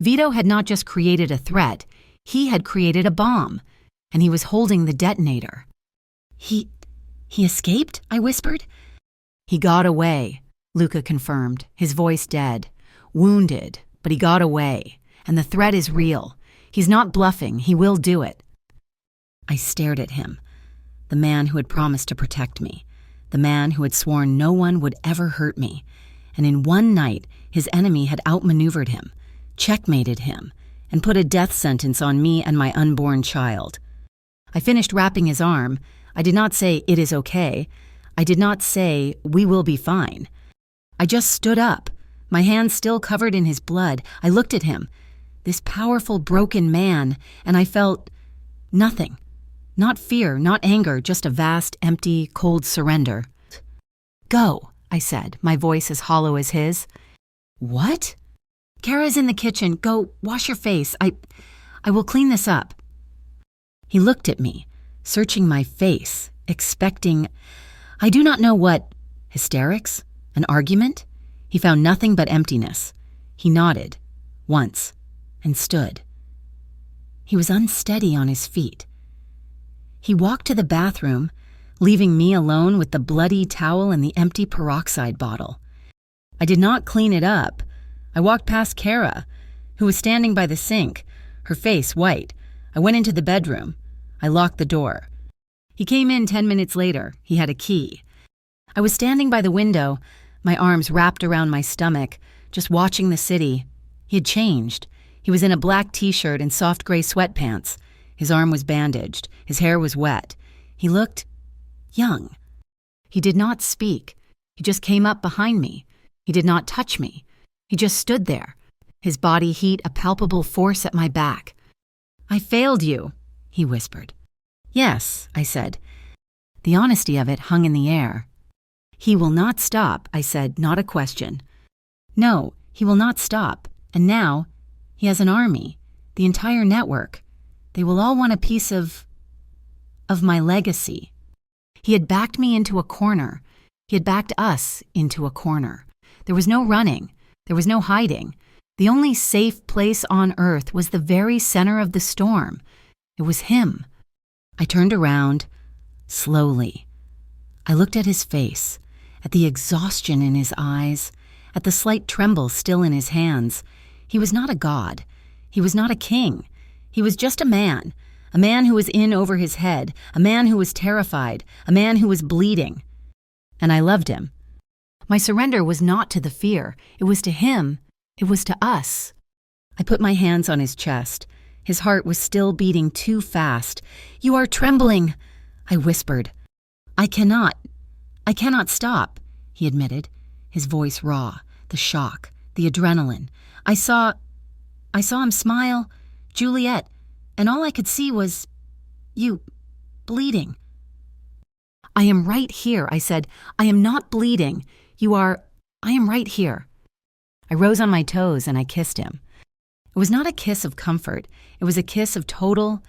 A: Vito had not just created a threat, he had created a bomb, and he was holding the detonator. He escaped?" I whispered. "He got away," Luca confirmed, his voice dead. "Wounded, but he got away, and the threat is real. He's not bluffing, he will do it." I stared at him, the man who had promised to protect me, the man who had sworn no one would ever hurt me, and in one night his enemy had outmaneuvered him, checkmated him, and put a death sentence on me and my unborn child. I finished wrapping his arm. I did not say, "It is okay." I did not say, "We will be fine." I just stood up, my hands still covered in his blood. I looked at him, this powerful, broken man, and I felt nothing. Not fear, not anger, just a vast, empty, cold surrender. "Go," I said, my voice as hollow as his. "What?" "Kara's in the kitchen. Go, wash your face. I will clean this up." He looked at me, searching my face, expecting, I do not know what, hysterics? An argument? He found nothing but emptiness. He nodded, once, and stood. He was unsteady on his feet. He walked to the bathroom, leaving me alone with the bloody towel and the empty peroxide bottle. I did not clean it up. I walked past Kara, who was standing by the sink, her face white. I went into the bedroom. I locked the door. He came in 10 minutes later. He had a key. I was standing by the window, My arms wrapped around my stomach, just watching the city. He had changed. He was in a black t-shirt and soft gray sweatpants. His arm was bandaged. His hair was wet. He looked young. He did not speak. He just came up behind me. He did not touch me. He just stood there, his body heat a palpable force at my back. "I failed you," he whispered. "Yes," I said. The honesty of it hung in the air. "He will not stop," I said, not a question. "No, he will not stop. And now, he has an army, the entire network. They will all want a piece of my legacy." He had backed me into a corner. He had backed us into a corner. There was no running. There was no hiding. The only safe place on earth was the very center of the storm. It was him. I turned around, slowly. I looked at his face, at the exhaustion in his eyes, at the slight tremble still in his hands. He was not a god. He was not a king. He was just a man who was in over his head, a man who was terrified, a man who was bleeding. And I loved him. My surrender was not to the fear. It was to him. It was to us. I put my hands on his chest. His heart was still beating too fast. "You are trembling," I whispered. I cannot stop," he admitted, his voice raw, the shock, the adrenaline. I saw him smile, Juliet, and all I could see was you, bleeding. "I am right here," I said. "I am not bleeding. I am right here." I rose on my toes and I kissed him. It was not a kiss of comfort. It was a kiss of total,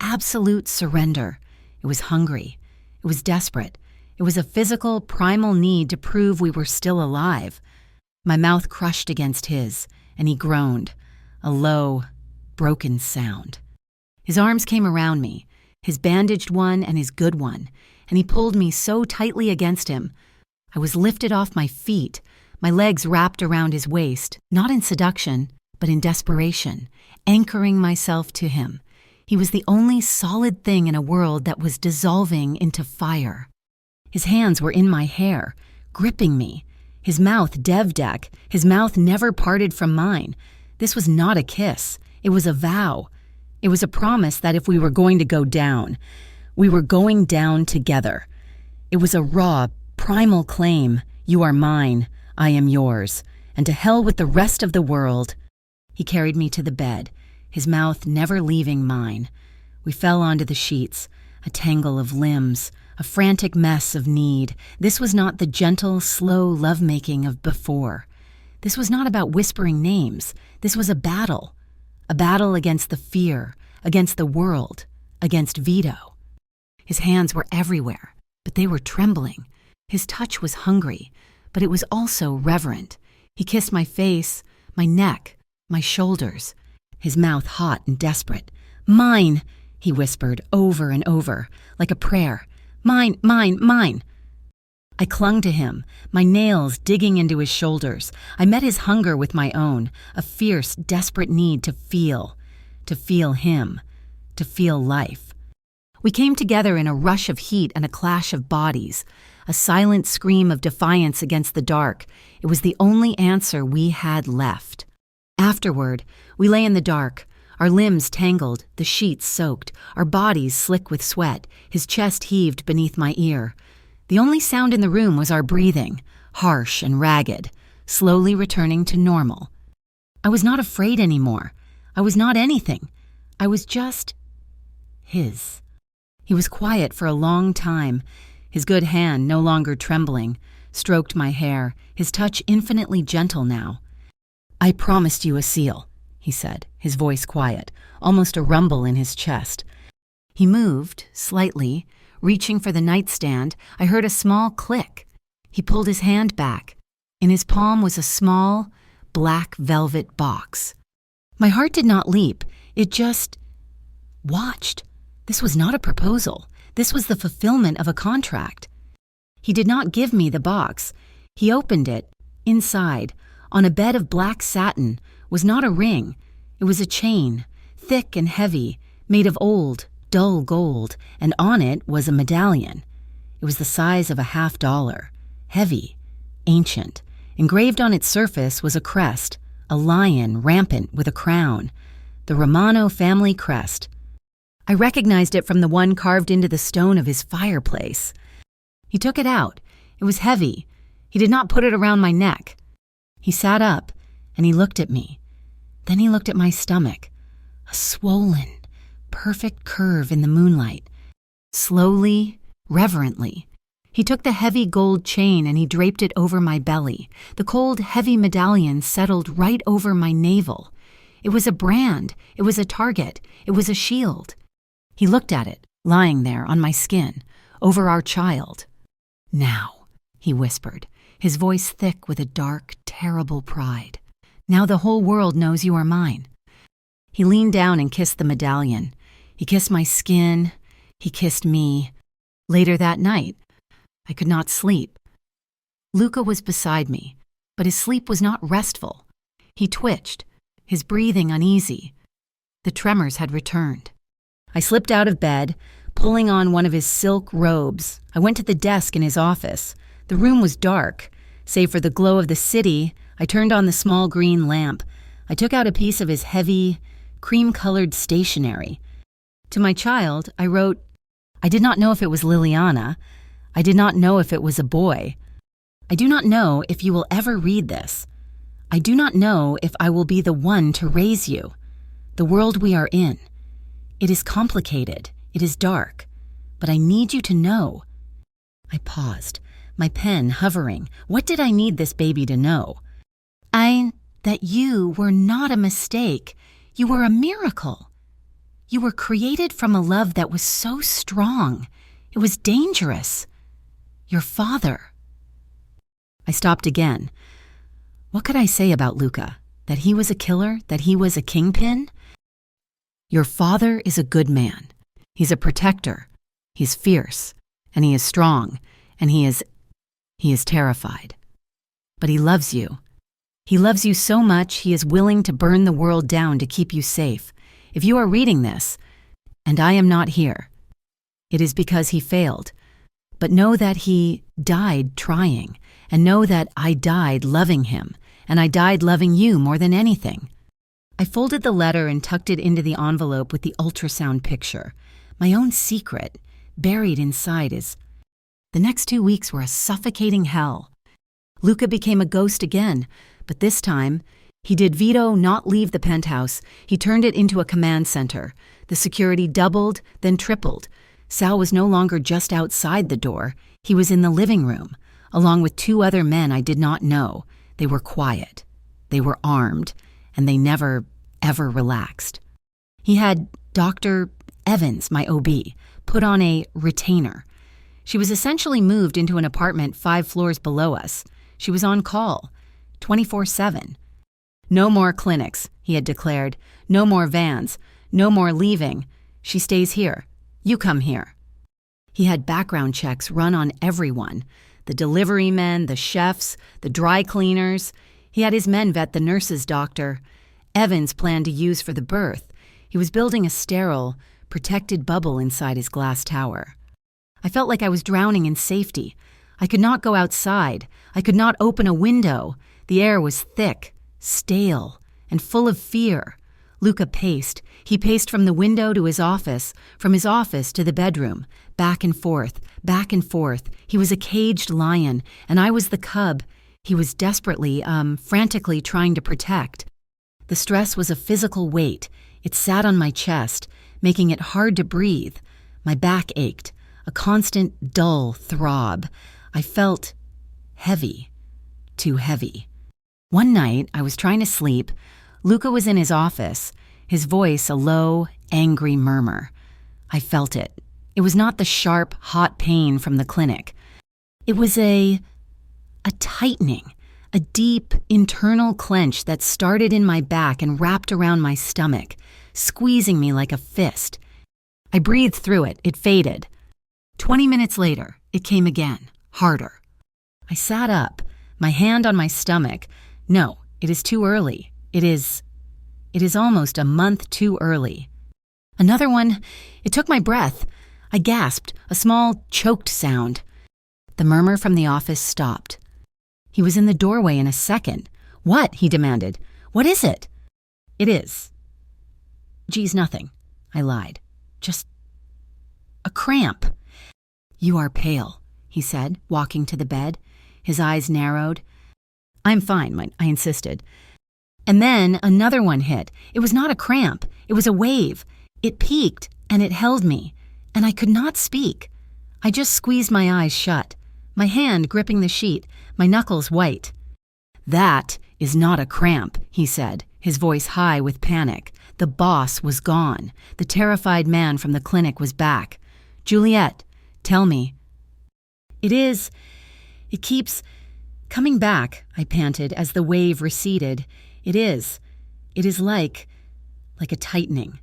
A: absolute surrender. It was hungry. It was desperate. It was a physical, primal need to prove we were still alive. My mouth crushed against his, and he groaned, a low, broken sound. His arms came around me, his bandaged one and his good one, and he pulled me so tightly against him. I was lifted off my feet, my legs wrapped around his waist, not in seduction, but in desperation, anchoring myself to him. He was the only solid thing in a world that was dissolving into fire. His hands were in my hair, gripping me. His mouth Devdek, his mouth never parted from mine. This was not a kiss. It was a vow. It was a promise that if we were going to go down, we were going down together. It was a raw, primal claim. "You are mine, I am yours, and to hell with the rest of the world." He carried me to the bed, his mouth never leaving mine. We fell onto the sheets, a tangle of limbs, a frantic mess of need. This was not the gentle, slow lovemaking of before. This was not about whispering names. This was a battle against the fear, against the world, against Vito. His hands were everywhere, but they were trembling. His touch was hungry, but it was also reverent. He kissed my face, my neck, my shoulders, his mouth hot and desperate. "Mine," he whispered over and over, like a prayer. "Mine, mine, mine." I clung to him, my nails digging into his shoulders. I met his hunger with my own, a fierce, desperate need to feel him, to feel life. We came together in a rush of heat and a clash of bodies, a silent scream of defiance against the dark. It was the only answer we had left. Afterward, we lay in the dark, our limbs tangled, the sheets soaked, our bodies slick with sweat, his chest heaved beneath my ear. The only sound in the room was our breathing, harsh and ragged, slowly returning to normal. I was not afraid anymore. I was not anything. I was just his. He was quiet for a long time, his good hand no longer trembling, stroked my hair, his touch infinitely gentle now. "I promised you a seal," he said, his voice quiet, almost a rumble in his chest. He moved, slightly, reaching for the nightstand. I heard a small click. He pulled his hand back. In his palm was a small, black velvet box. My heart did not leap. It just watched. This was not a proposal. This was the fulfillment of a contract. He did not give me the box. He opened it. Inside, on a bed of black satin, was not a ring. It was a chain, thick and heavy, made of old, dull gold, and on it was a medallion. It was the size of a $50, heavy, ancient. Engraved on its surface was a crest, a lion rampant with a crown, the Romano family crest. I recognized it from the one carved into the stone of his fireplace. He took it out. It was heavy. He did not put it around my neck. He sat up, and he looked at me. Then he looked at my stomach, a swollen, perfect curve in the moonlight. Slowly, reverently, he took the heavy gold chain and he draped it over my belly. The cold, heavy medallion settled right over my navel. It was a brand. It was a target. It was a shield. He looked at it, lying there on my skin, over our child. "Now," he whispered, his voice thick with a dark, terrible pride. "Now the whole world knows you are mine." He leaned down and kissed the medallion. He kissed my skin. He kissed me. Later that night, I could not sleep. Luca was beside me, but his sleep was not restful. He twitched, his breathing uneasy. The tremors had returned. I slipped out of bed, pulling on one of his silk robes. I went to the desk in his office. The room was dark. Save for the glow of the city, I turned on the small green lamp. I took out a piece of his heavy, cream-colored stationery. To my child, I wrote, "I did not know if it was Liliana. I did not know if it was a boy. I do not know if you will ever read this. I do not know if I will be the one to raise you. The world we are in. It is complicated. It is dark. But I need you to know." I paused, my pen hovering. What did I need this baby to know? That you were not a mistake. You were a miracle. You were created from a love that was so strong. It was dangerous. Your father. I stopped again. What could I say about Luca? That he was a killer? That he was a kingpin? Your father is a good man. He's a protector. He's fierce, and he is strong, and he is terrified. But he loves you. He loves you so much he is willing to burn the world down to keep you safe. If you are reading this, and I am not here, it is because he failed. But know that he died trying, and know that I died loving him, and I died loving you more than anything. I folded the letter and tucked it into the envelope with the ultrasound picture. My own secret, buried inside the next 2 weeks were a suffocating hell. Luca became a ghost again, but this time, he did Vito not leave the penthouse. He turned it into a command center. The security doubled, then tripled. Sal was no longer just outside the door. He was in the living room, along with 2 other men I did not know. They were quiet. They were armed, and they never, ever relaxed. He had Dr. Evans, my OB, put on a retainer. She was essentially moved into an apartment 5 floors below us. She was on call, 24/7. "No more clinics," he had declared. "No more vans. No more leaving. She stays here. You come here." He had background checks run on everyone. The delivery men, the chefs, the dry cleaners. He had his men vet the nurse's doctor. Evans planned to use for the birth. He was building a sterile, protected bubble inside his glass tower. I felt like I was drowning in safety. I could not go outside. I could not open a window. The air was thick, stale, and full of fear. Luca paced. He paced from the window to his office, from his office to the bedroom, back and forth, back and forth. He was a caged lion, and I was the cub he was desperately, frantically trying to protect. The stress was a physical weight. It sat on my chest, making it hard to breathe. My back ached, a constant, dull throb. I felt heavy, too heavy. One night, I was trying to sleep. Luca was in his office, his voice a low, angry murmur. I felt it. It was not the sharp, hot pain from the clinic. It was a tightening, a deep, internal clench that started in my back and wrapped around my stomach, squeezing me like a fist. I breathed through it. It faded. 20 minutes later, it came again, harder. I sat up, my hand on my stomach. No, it is too early. It is almost a month too early. Another one. It took my breath. I gasped, a small, choked sound. The murmur from the office stopped. He was in the doorway in a second. "What?" he demanded. "What is it?" "It is. Geez, nothing," I lied. "Just a cramp." "You are pale," he said, walking to the bed. His eyes narrowed. "I'm fine," I insisted. And then another one hit. It was not a cramp. It was a wave. It peaked, and it held me, and I could not speak. I just squeezed my eyes shut, my hand gripping the sheet, my knuckles white. "That is not a cramp," he said, his voice high with panic. The boss was gone. The terrified man from the clinic was back. "Juliet, tell me." It keeps coming back," I panted as the wave receded. It is like a tightening."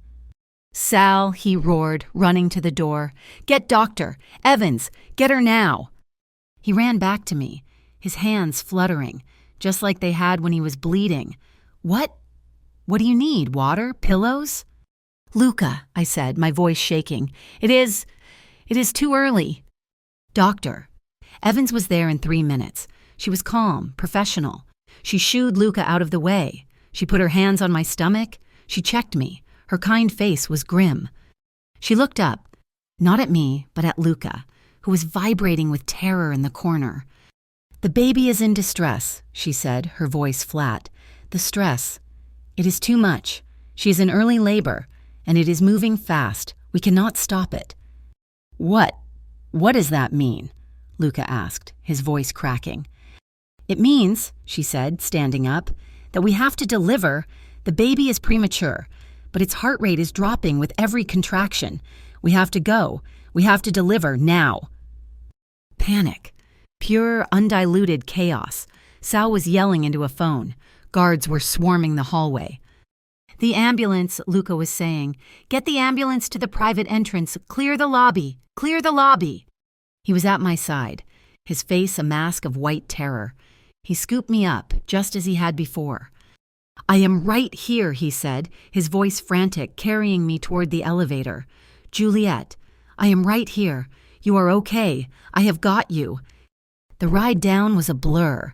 A: "Sal," he roared, running to the door. "Get Doctor! Evans! Get her now!" He ran back to me, his hands fluttering, just like they had when he was bleeding. What do you need? Water? Pillows?" "Luca," I said, my voice shaking. It is too early." "Doctor." Evans was there in 3 minutes. She was calm, professional. She shooed Luca out of the way. She put her hands on my stomach. She checked me. Her kind face was grim. She looked up, not at me, but at Luca, who was vibrating with terror in the corner. "The baby is in distress," she said, her voice flat. "The stress. It is too much. She is in early labor, and it is moving fast. We cannot stop it." What does that mean?" Luca asked, his voice cracking. "It means," she said, standing up, "that we have to deliver. The baby is premature, but its heart rate is dropping with every contraction. We have to go. We have to deliver now." Panic. Pure, undiluted chaos. Sal was yelling into a phone. Guards were swarming the hallway. "The ambulance," Luca was saying. "Get the ambulance to the private entrance. Clear the lobby. Clear the lobby." He was at my side, his face a mask of white terror. He scooped me up, just as he had before. "I am right here," he said, his voice frantic, carrying me toward the elevator. "Juliet, I am right here. You are okay. I have got you." The ride down was a blur.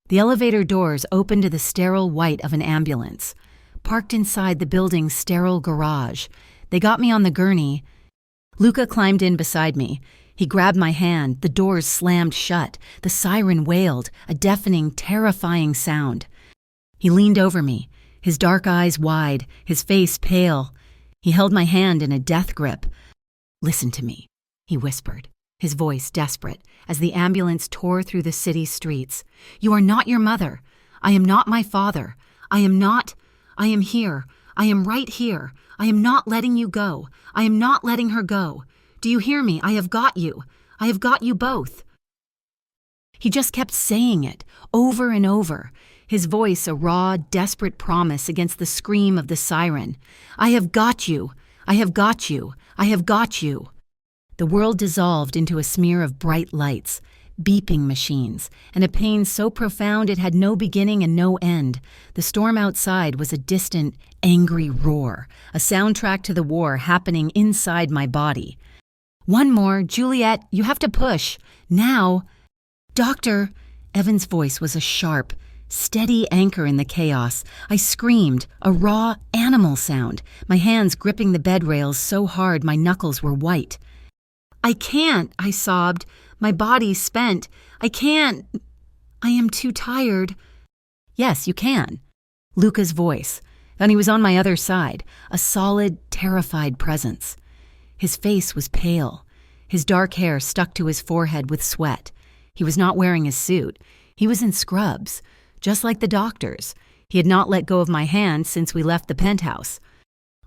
A: The elevator doors opened to the sterile white of an ambulance, parked inside the building's sterile garage. They got me on the gurney. Luca climbed in beside me. He grabbed my hand. The doors slammed shut. The siren wailed, a deafening, terrifying sound. He leaned over me, his dark eyes wide, his face pale. He held my hand in a death grip. "Listen to me," he whispered, his voice desperate, as the ambulance tore through the city streets. "You are not your mother. I am not my father. I am here. I am right here. I am not letting you go. I am not letting her go. Do you hear me? I have got you. I have got you both." He just kept saying it, over and over, his voice a raw, desperate promise against the scream of the siren. "I have got you. I have got you. I have got you." The world dissolved into a smear of bright lights, beeping machines, and a pain so profound it had no beginning and no end. The storm outside was a distant, angry roar, a soundtrack to the war happening inside my body. "One more, Juliet, you have to push. Now." "Doctor," Evan's voice was a sharp, steady anchor in the chaos. I screamed, a raw, animal sound, my hands gripping the bed rails so hard my knuckles were white. "I can't," I sobbed, my body spent. "I can't. I am too tired." "Yes, you can." Luca's voice, and he was on my other side, a solid, terrified presence. His face was pale. His dark hair stuck to his forehead with sweat. He was not wearing his suit. He was in scrubs, just like the doctors. He had not let go of my hand since we left the penthouse.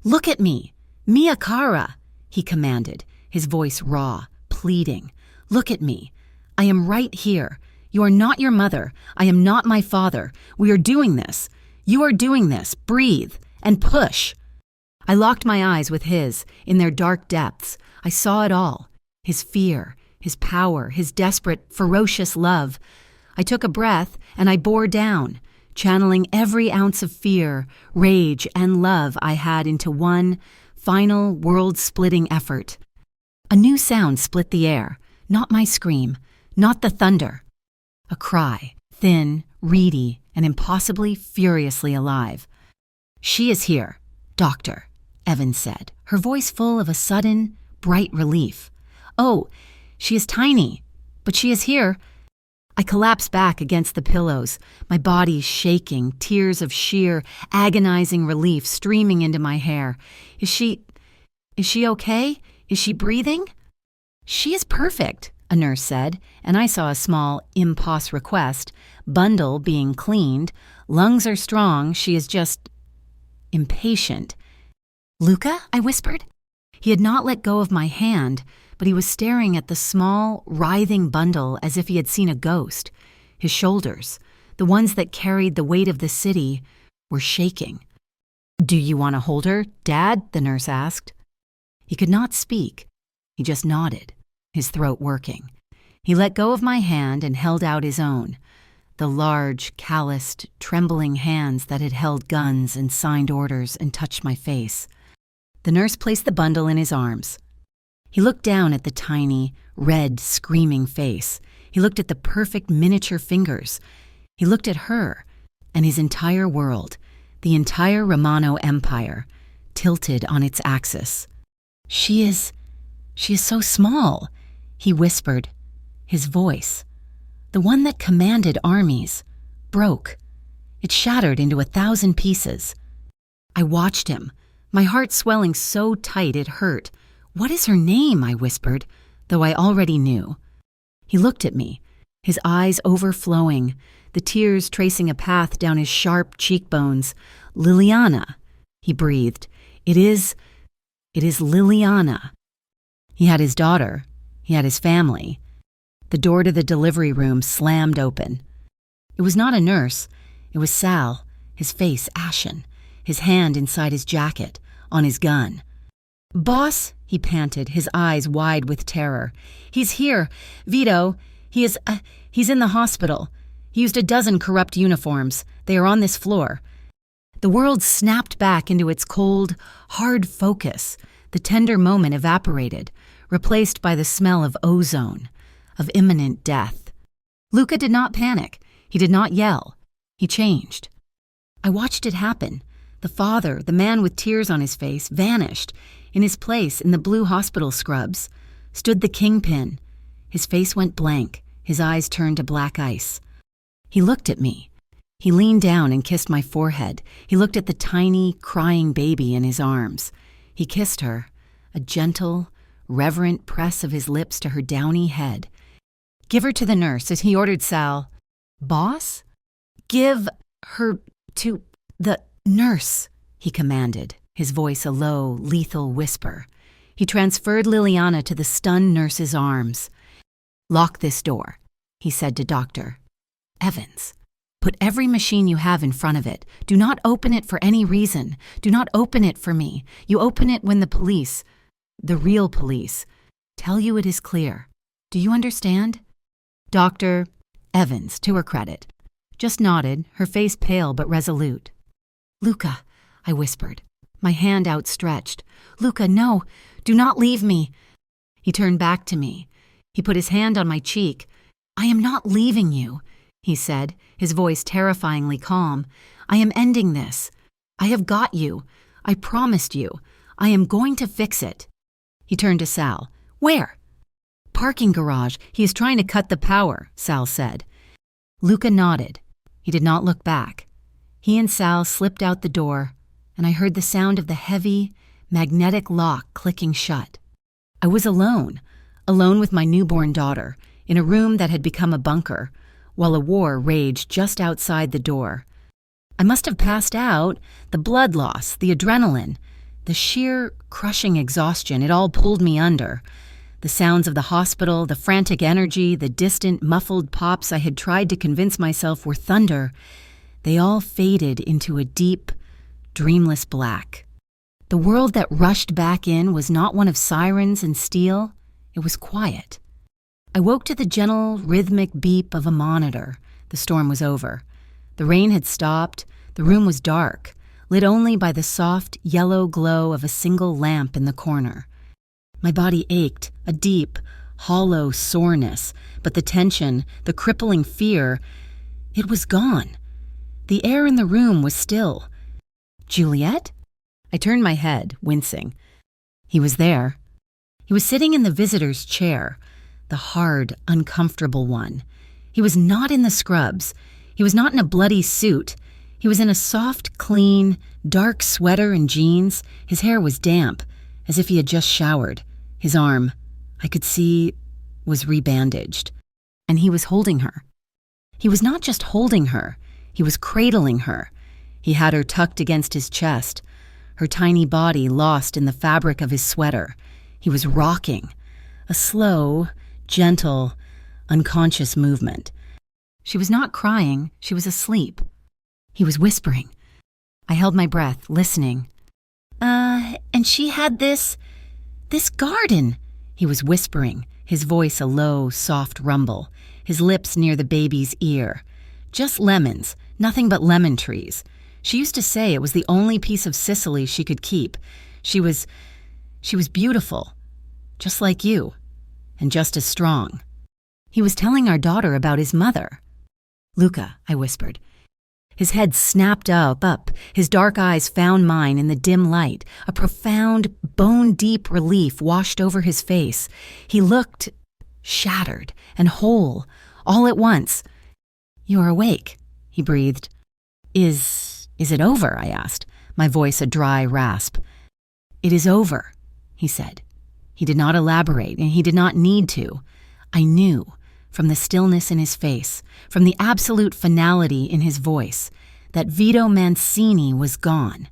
A: "Look at me, Mia Cara," he commanded, his voice raw, pleading. "Look at me. I am right here. You are not your mother. I am not my father. We are doing this. You are doing this. Breathe and push." I locked my eyes with his, in their dark depths. I saw it all. His fear, his power, his desperate, ferocious love. I took a breath and I bore down, channeling every ounce of fear, rage, and love I had into one final, world-splitting effort. A new sound split the air, not my scream, not the thunder. A cry, thin, reedy, and impossibly furiously alive. "She is here, Doctor," Evans said, her voice full of a sudden, bright relief. "Oh, she is tiny, but she is here." I collapsed back against the pillows, my body shaking, tears of sheer, agonizing relief streaming into my hair. Is she okay? Is she breathing?" "She is perfect," a nurse said, and I saw a small impos request, bundle being cleaned, lungs are strong, she is just impatient. "Luca?" I whispered. He had not let go of my hand, but he was staring at the small, writhing bundle as if he had seen a ghost. His shoulders, the ones that carried the weight of the city, were shaking. "Do you want to hold her, Dad?" the nurse asked. He could not speak. He just nodded, his throat working. He let go of my hand and held out his own, the large, calloused, trembling hands that had held guns and signed orders and touched my face. The nurse placed the bundle in his arms. He looked down at the tiny, red, screaming face. He looked at the perfect miniature fingers. He looked at her and his entire world, the entire Romano Empire, tilted on its axis. She is so small," he whispered. His voice, the one that commanded armies, broke. It shattered into 1,000 pieces. I watched him, my heart swelling so tight it hurt. "What is her name?" I whispered, though I already knew. He looked at me, his eyes overflowing, the tears tracing a path down his sharp cheekbones. "Liliana," he breathed. It is Liliana." He had his daughter. He had his family. The door to the delivery room slammed open. It was not a nurse. It was Sal, his face ashen, his hand inside his jacket, on his gun. "Boss," he panted, his eyes wide with terror. "He's here. Vito, he's in the hospital. He used a dozen corrupt uniforms. They are on this floor." The world snapped back into its cold, hard focus. The tender moment evaporated, replaced by the smell of ozone, of imminent death. Luca did not panic. He did not yell. He changed. I watched it happen. The father, the man with tears on his face, vanished. In his place, in the blue hospital scrubs, stood the kingpin. His face went blank. His eyes turned to black ice. He looked at me. He leaned down and kissed my forehead. He looked at the tiny, crying baby in his arms. He kissed her, a gentle, reverent press of his lips to her downy head. "Give her to the nurse," as he ordered Sal. "Boss? Give her to the nurse," he commanded, his voice a low, lethal whisper. He transferred Liliana to the stunned nurse's arms. "Lock this door," he said to Dr. Evans. "Put every machine you have in front of it. Do not open it for any reason. Do not open it for me. You open it when the police, the real police, tell you it is clear. Do you understand?" Dr. Evans, to her credit, just nodded, her face pale but resolute. "Luca," I whispered, my hand outstretched. "Luca, no, do not leave me." He turned back to me. He put his hand on my cheek. "I am not leaving you," he said, his voice terrifyingly calm. "I am ending this. I have got you. I promised you. I am going to fix it." He turned to Sal. "Where?" "Parking garage. He is trying to cut the power," Sal said. Luca nodded. He did not look back. He and Sal slipped out the door, and I heard the sound of the heavy, magnetic lock clicking shut. I was alone with my newborn daughter, in a room that had become a bunker, while a war raged just outside the door. I must have passed out. The blood loss, the adrenaline, the sheer, crushing exhaustion, it all pulled me under. The sounds of the hospital, the frantic energy, the distant, muffled pops I had tried to convince myself were thunder, they all faded into a deep, dreamless black. The world that rushed back in was not one of sirens and steel. It was quiet. I woke to the gentle, rhythmic beep of a monitor. The storm was over. The rain had stopped. The room was dark, lit only by the soft, yellow glow of a single lamp in the corner. My body ached, a deep, hollow soreness, but the tension, the crippling fear, It was gone. The air in the room was still. Juliet? I turned my head, wincing. He was there. He was sitting in the visitor's chair, the hard, uncomfortable one. He was not in the scrubs. He was not in a bloody suit. He was in a soft, clean, dark sweater and jeans. His hair was damp, as if he had just showered. His arm, I could see, was rebandaged. And he was holding her. He was not just holding her. He was cradling her. He had her tucked against his chest, her tiny body lost in the fabric of his sweater. He was rocking, a slow, gentle, unconscious movement. She was not crying, she was asleep. He was whispering. I held my breath, listening. And she had this garden, he was whispering, his voice a low, soft rumble, his lips near the baby's ear. Just lemons, nothing but lemon trees. She used to say it was the only piece of Sicily she could keep. She was beautiful, just like you, and just as strong. He was telling our daughter about his mother. Luca, I whispered. His head snapped up, his dark eyes found mine in the dim light. A profound, bone-deep relief washed over his face. He looked shattered and whole, all at once. "You're awake," he breathed. Is it over?" I asked, my voice a dry rasp. "It is over," he said. He did not elaborate, and he did not need to. I knew, from the stillness in his face, from the absolute finality in his voice, that Vito Mancini was gone.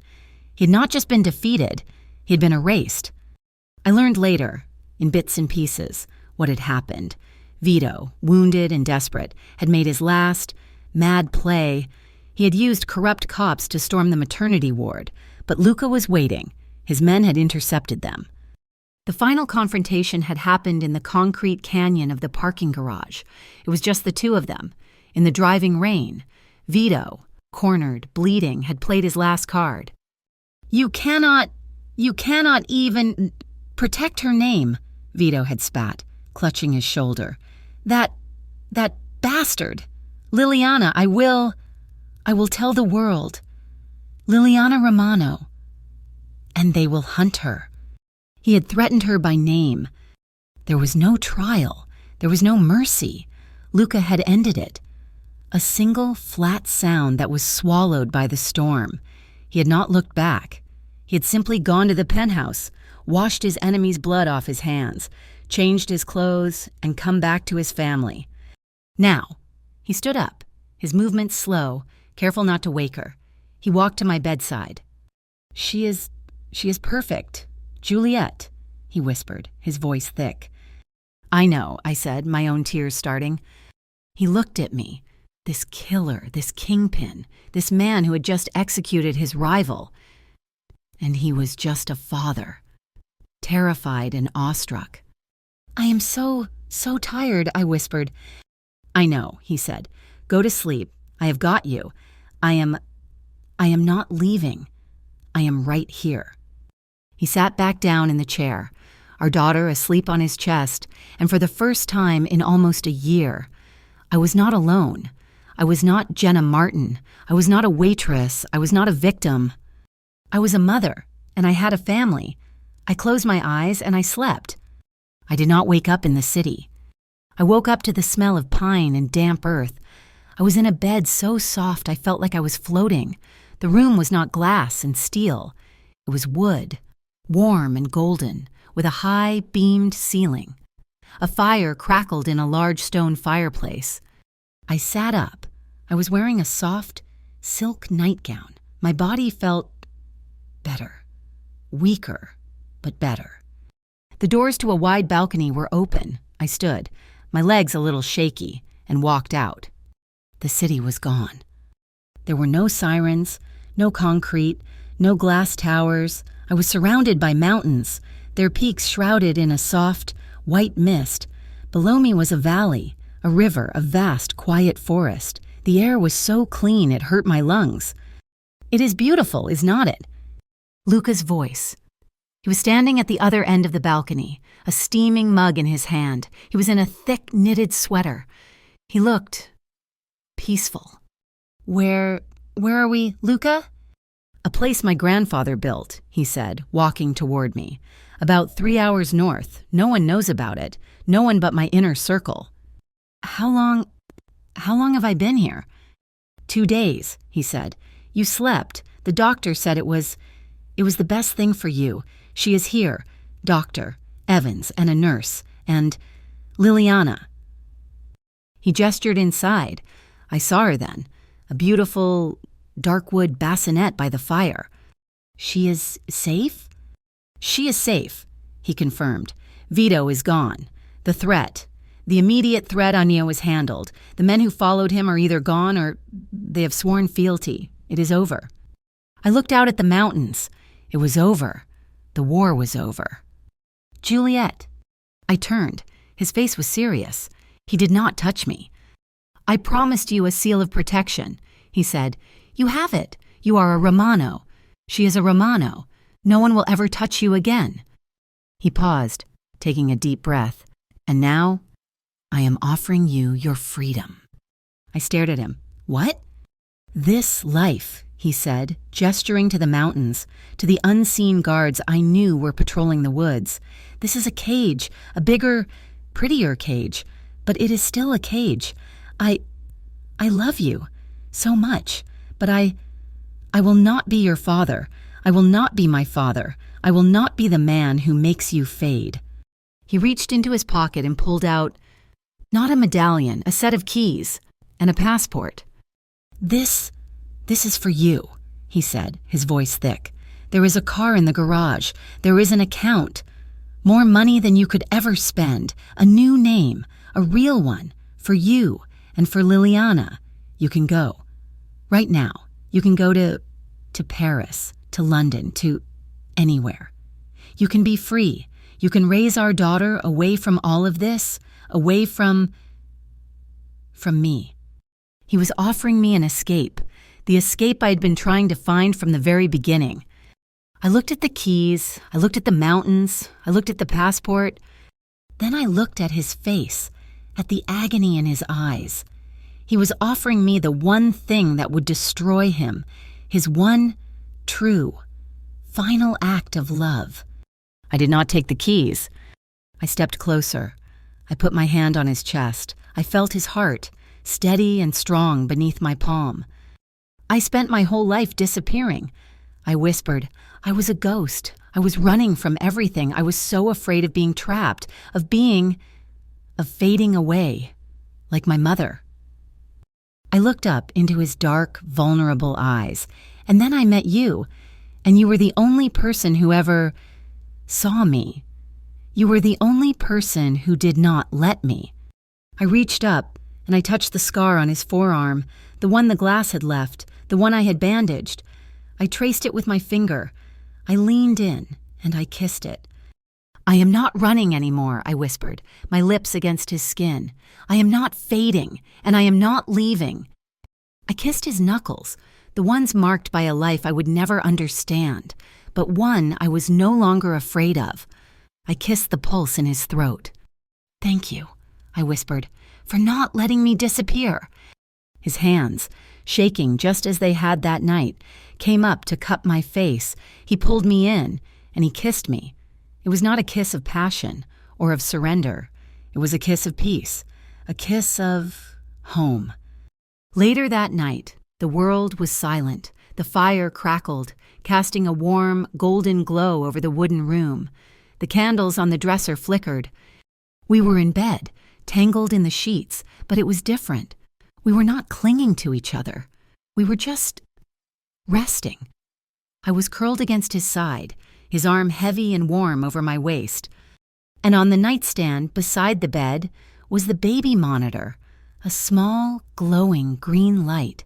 A: He had not just been defeated, he had been erased. I learned later, in bits and pieces, what had happened. Vito, wounded and desperate, had made his last, mad play. He had used corrupt cops to storm the maternity ward, but Luca was waiting. His men had intercepted them. The final confrontation had happened in the concrete canyon of the parking garage. It was just the two of them. In the driving rain, Vito, cornered, bleeding, had played his last card. You cannot even protect her name," Vito had spat, clutching his shoulder. That bastard. Liliana, I will tell the world. Liliana Romano. And they will hunt her. He had threatened her by name. There was no trial. There was no mercy. Luca had ended it. A single flat sound that was swallowed by the storm. He had not looked back. He had simply gone to the penthouse, washed his enemy's blood off his hands, changed his clothes, and come back to his family. Now, he stood up, his movements slow, careful not to wake her. He walked to my bedside. She is perfect. Juliet, he whispered, his voice thick. I know, I said, my own tears starting. He looked at me, this killer, this kingpin, this man who had just executed his rival. And he was just a father, terrified and awestruck. I am so tired, I whispered. I know, he said. Go to sleep. I have got you. I am not leaving. I am right here. He sat back down in the chair, our daughter asleep on his chest, and for the first time in almost a year, I was not alone. I was not Jenna Martin. I was not a waitress. I was not a victim. I was a mother, and I had a family. I closed my eyes and I slept. I did not wake up in the city. I woke up to the smell of pine and damp earth. I was in a bed so soft I felt like I was floating. The room was not glass and steel. It was wood, warm and golden, with a high, beamed ceiling. A fire crackled in a large stone fireplace. I sat up. I was wearing a soft, silk nightgown. My body felt better, weaker, but better. The doors to a wide balcony were open. I stood, my legs a little shaky, and walked out. The city was gone. There were no sirens, no concrete, no glass towers. I was surrounded by mountains, their peaks shrouded in a soft, white mist. Below me was a valley, a river, a vast, quiet forest. The air was so clean it hurt my lungs. It is beautiful, is not it? Luca's voice. He was standing at the other end of the balcony, a steaming mug in his hand. He was in a thick, knitted sweater. He looked peaceful. Where are we, Luca? A place my grandfather built, he said, walking toward me. About 3 hours north. No one knows about it. No one but my inner circle. How long have I been here? 2 days, he said. You slept. The doctor said it was the best thing for you. She is here. Doctor, Evans, and a nurse, and Liliana. He gestured inside. I saw her then. A beautiful dark wood bassinet by the fire. She is safe? She is safe, he confirmed. Vito is gone. The immediate threat on Neo is handled. The men who followed him are either gone or they have sworn fealty. It is over. I looked out at the mountains. It was over. The war was over. Juliet. I turned. His face was serious. He did not touch me. I promised you a seal of protection, he said. You have it. You are a Romano. She is a Romano. No one will ever touch you again. He paused, taking a deep breath. And now, I am offering you your freedom. I stared at him. What? This life, he said, gesturing to the mountains, to the unseen guards I knew were patrolling the woods. This is a cage, a bigger, prettier cage, but it is still a cage. I love you so much, but I will not be your father. I will not be my father. I will not be the man who makes you fade. He reached into his pocket and pulled out, not a medallion, a set of keys, and a passport. This is for you, he said, his voice thick. There is a car in the garage. There is an account. More money than you could ever spend. A new name, a real one, for you and for Liliana. You can go. Right now, you can go to Paris, to London, to anywhere. You can be free. You can raise our daughter away from all of this, away from me. He was offering me an escape, the escape I had been trying to find from the very beginning. I looked at the keys, I looked at the mountains, I looked at the passport. Then I looked at his face, at the agony in his eyes. He was offering me the one thing that would destroy him, his one true, final act of love. I did not take the keys. I stepped closer. I put my hand on his chest. I felt his heart, steady and strong beneath my palm. I spent my whole life disappearing. I whispered, I was a ghost. I was running from everything. I was so afraid of being trapped, of fading away, like my mother. I looked up into his dark, vulnerable eyes, and then I met you, and you were the only person who ever saw me. You were the only person who did not let me. I reached up, and I touched the scar on his forearm, the one the glass had left, the one I had bandaged. I traced it with my finger. I leaned in, and I kissed it. I am not running anymore, I whispered, my lips against his skin. I am not fading, and I am not leaving. I kissed his knuckles, the ones marked by a life I would never understand, but one I was no longer afraid of. I kissed the pulse in his throat. Thank you, I whispered, for not letting me disappear. His hands, shaking just as they had that night, came up to cup my face. He pulled me in, and he kissed me. It was not a kiss of passion or of surrender. It was a kiss of peace, a kiss of home. Later that night, the world was silent. The fire crackled, casting a warm, golden glow over the wooden room. The candles on the dresser flickered. We were in bed, tangled in the sheets, but it was different. We were not clinging to each other. We were just resting. I was curled against his side, his arm heavy and warm over my waist. And on the nightstand beside the bed was the baby monitor, a small, glowing green light.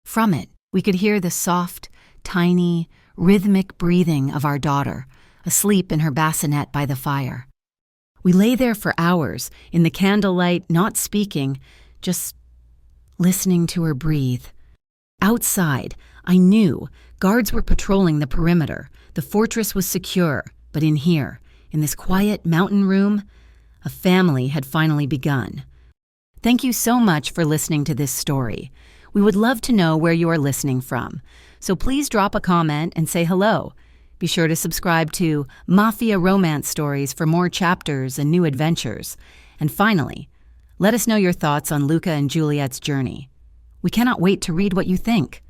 A: From it, we could hear the soft, tiny, rhythmic breathing of our daughter, asleep in her bassinet by the fire. We lay there for hours, in the candlelight, not speaking, just listening to her breathe. Outside, I knew guards were patrolling the perimeter. The fortress was secure, but in here, in this quiet mountain room, a family had finally begun. Thank you so much for listening to this story. We would love to know where you are listening from, so please drop a comment and say hello. Be sure to subscribe to Mafia Romance Stories for more chapters and new adventures. And finally, let us know your thoughts on Luca and Juliet's journey. We cannot wait to read what you think.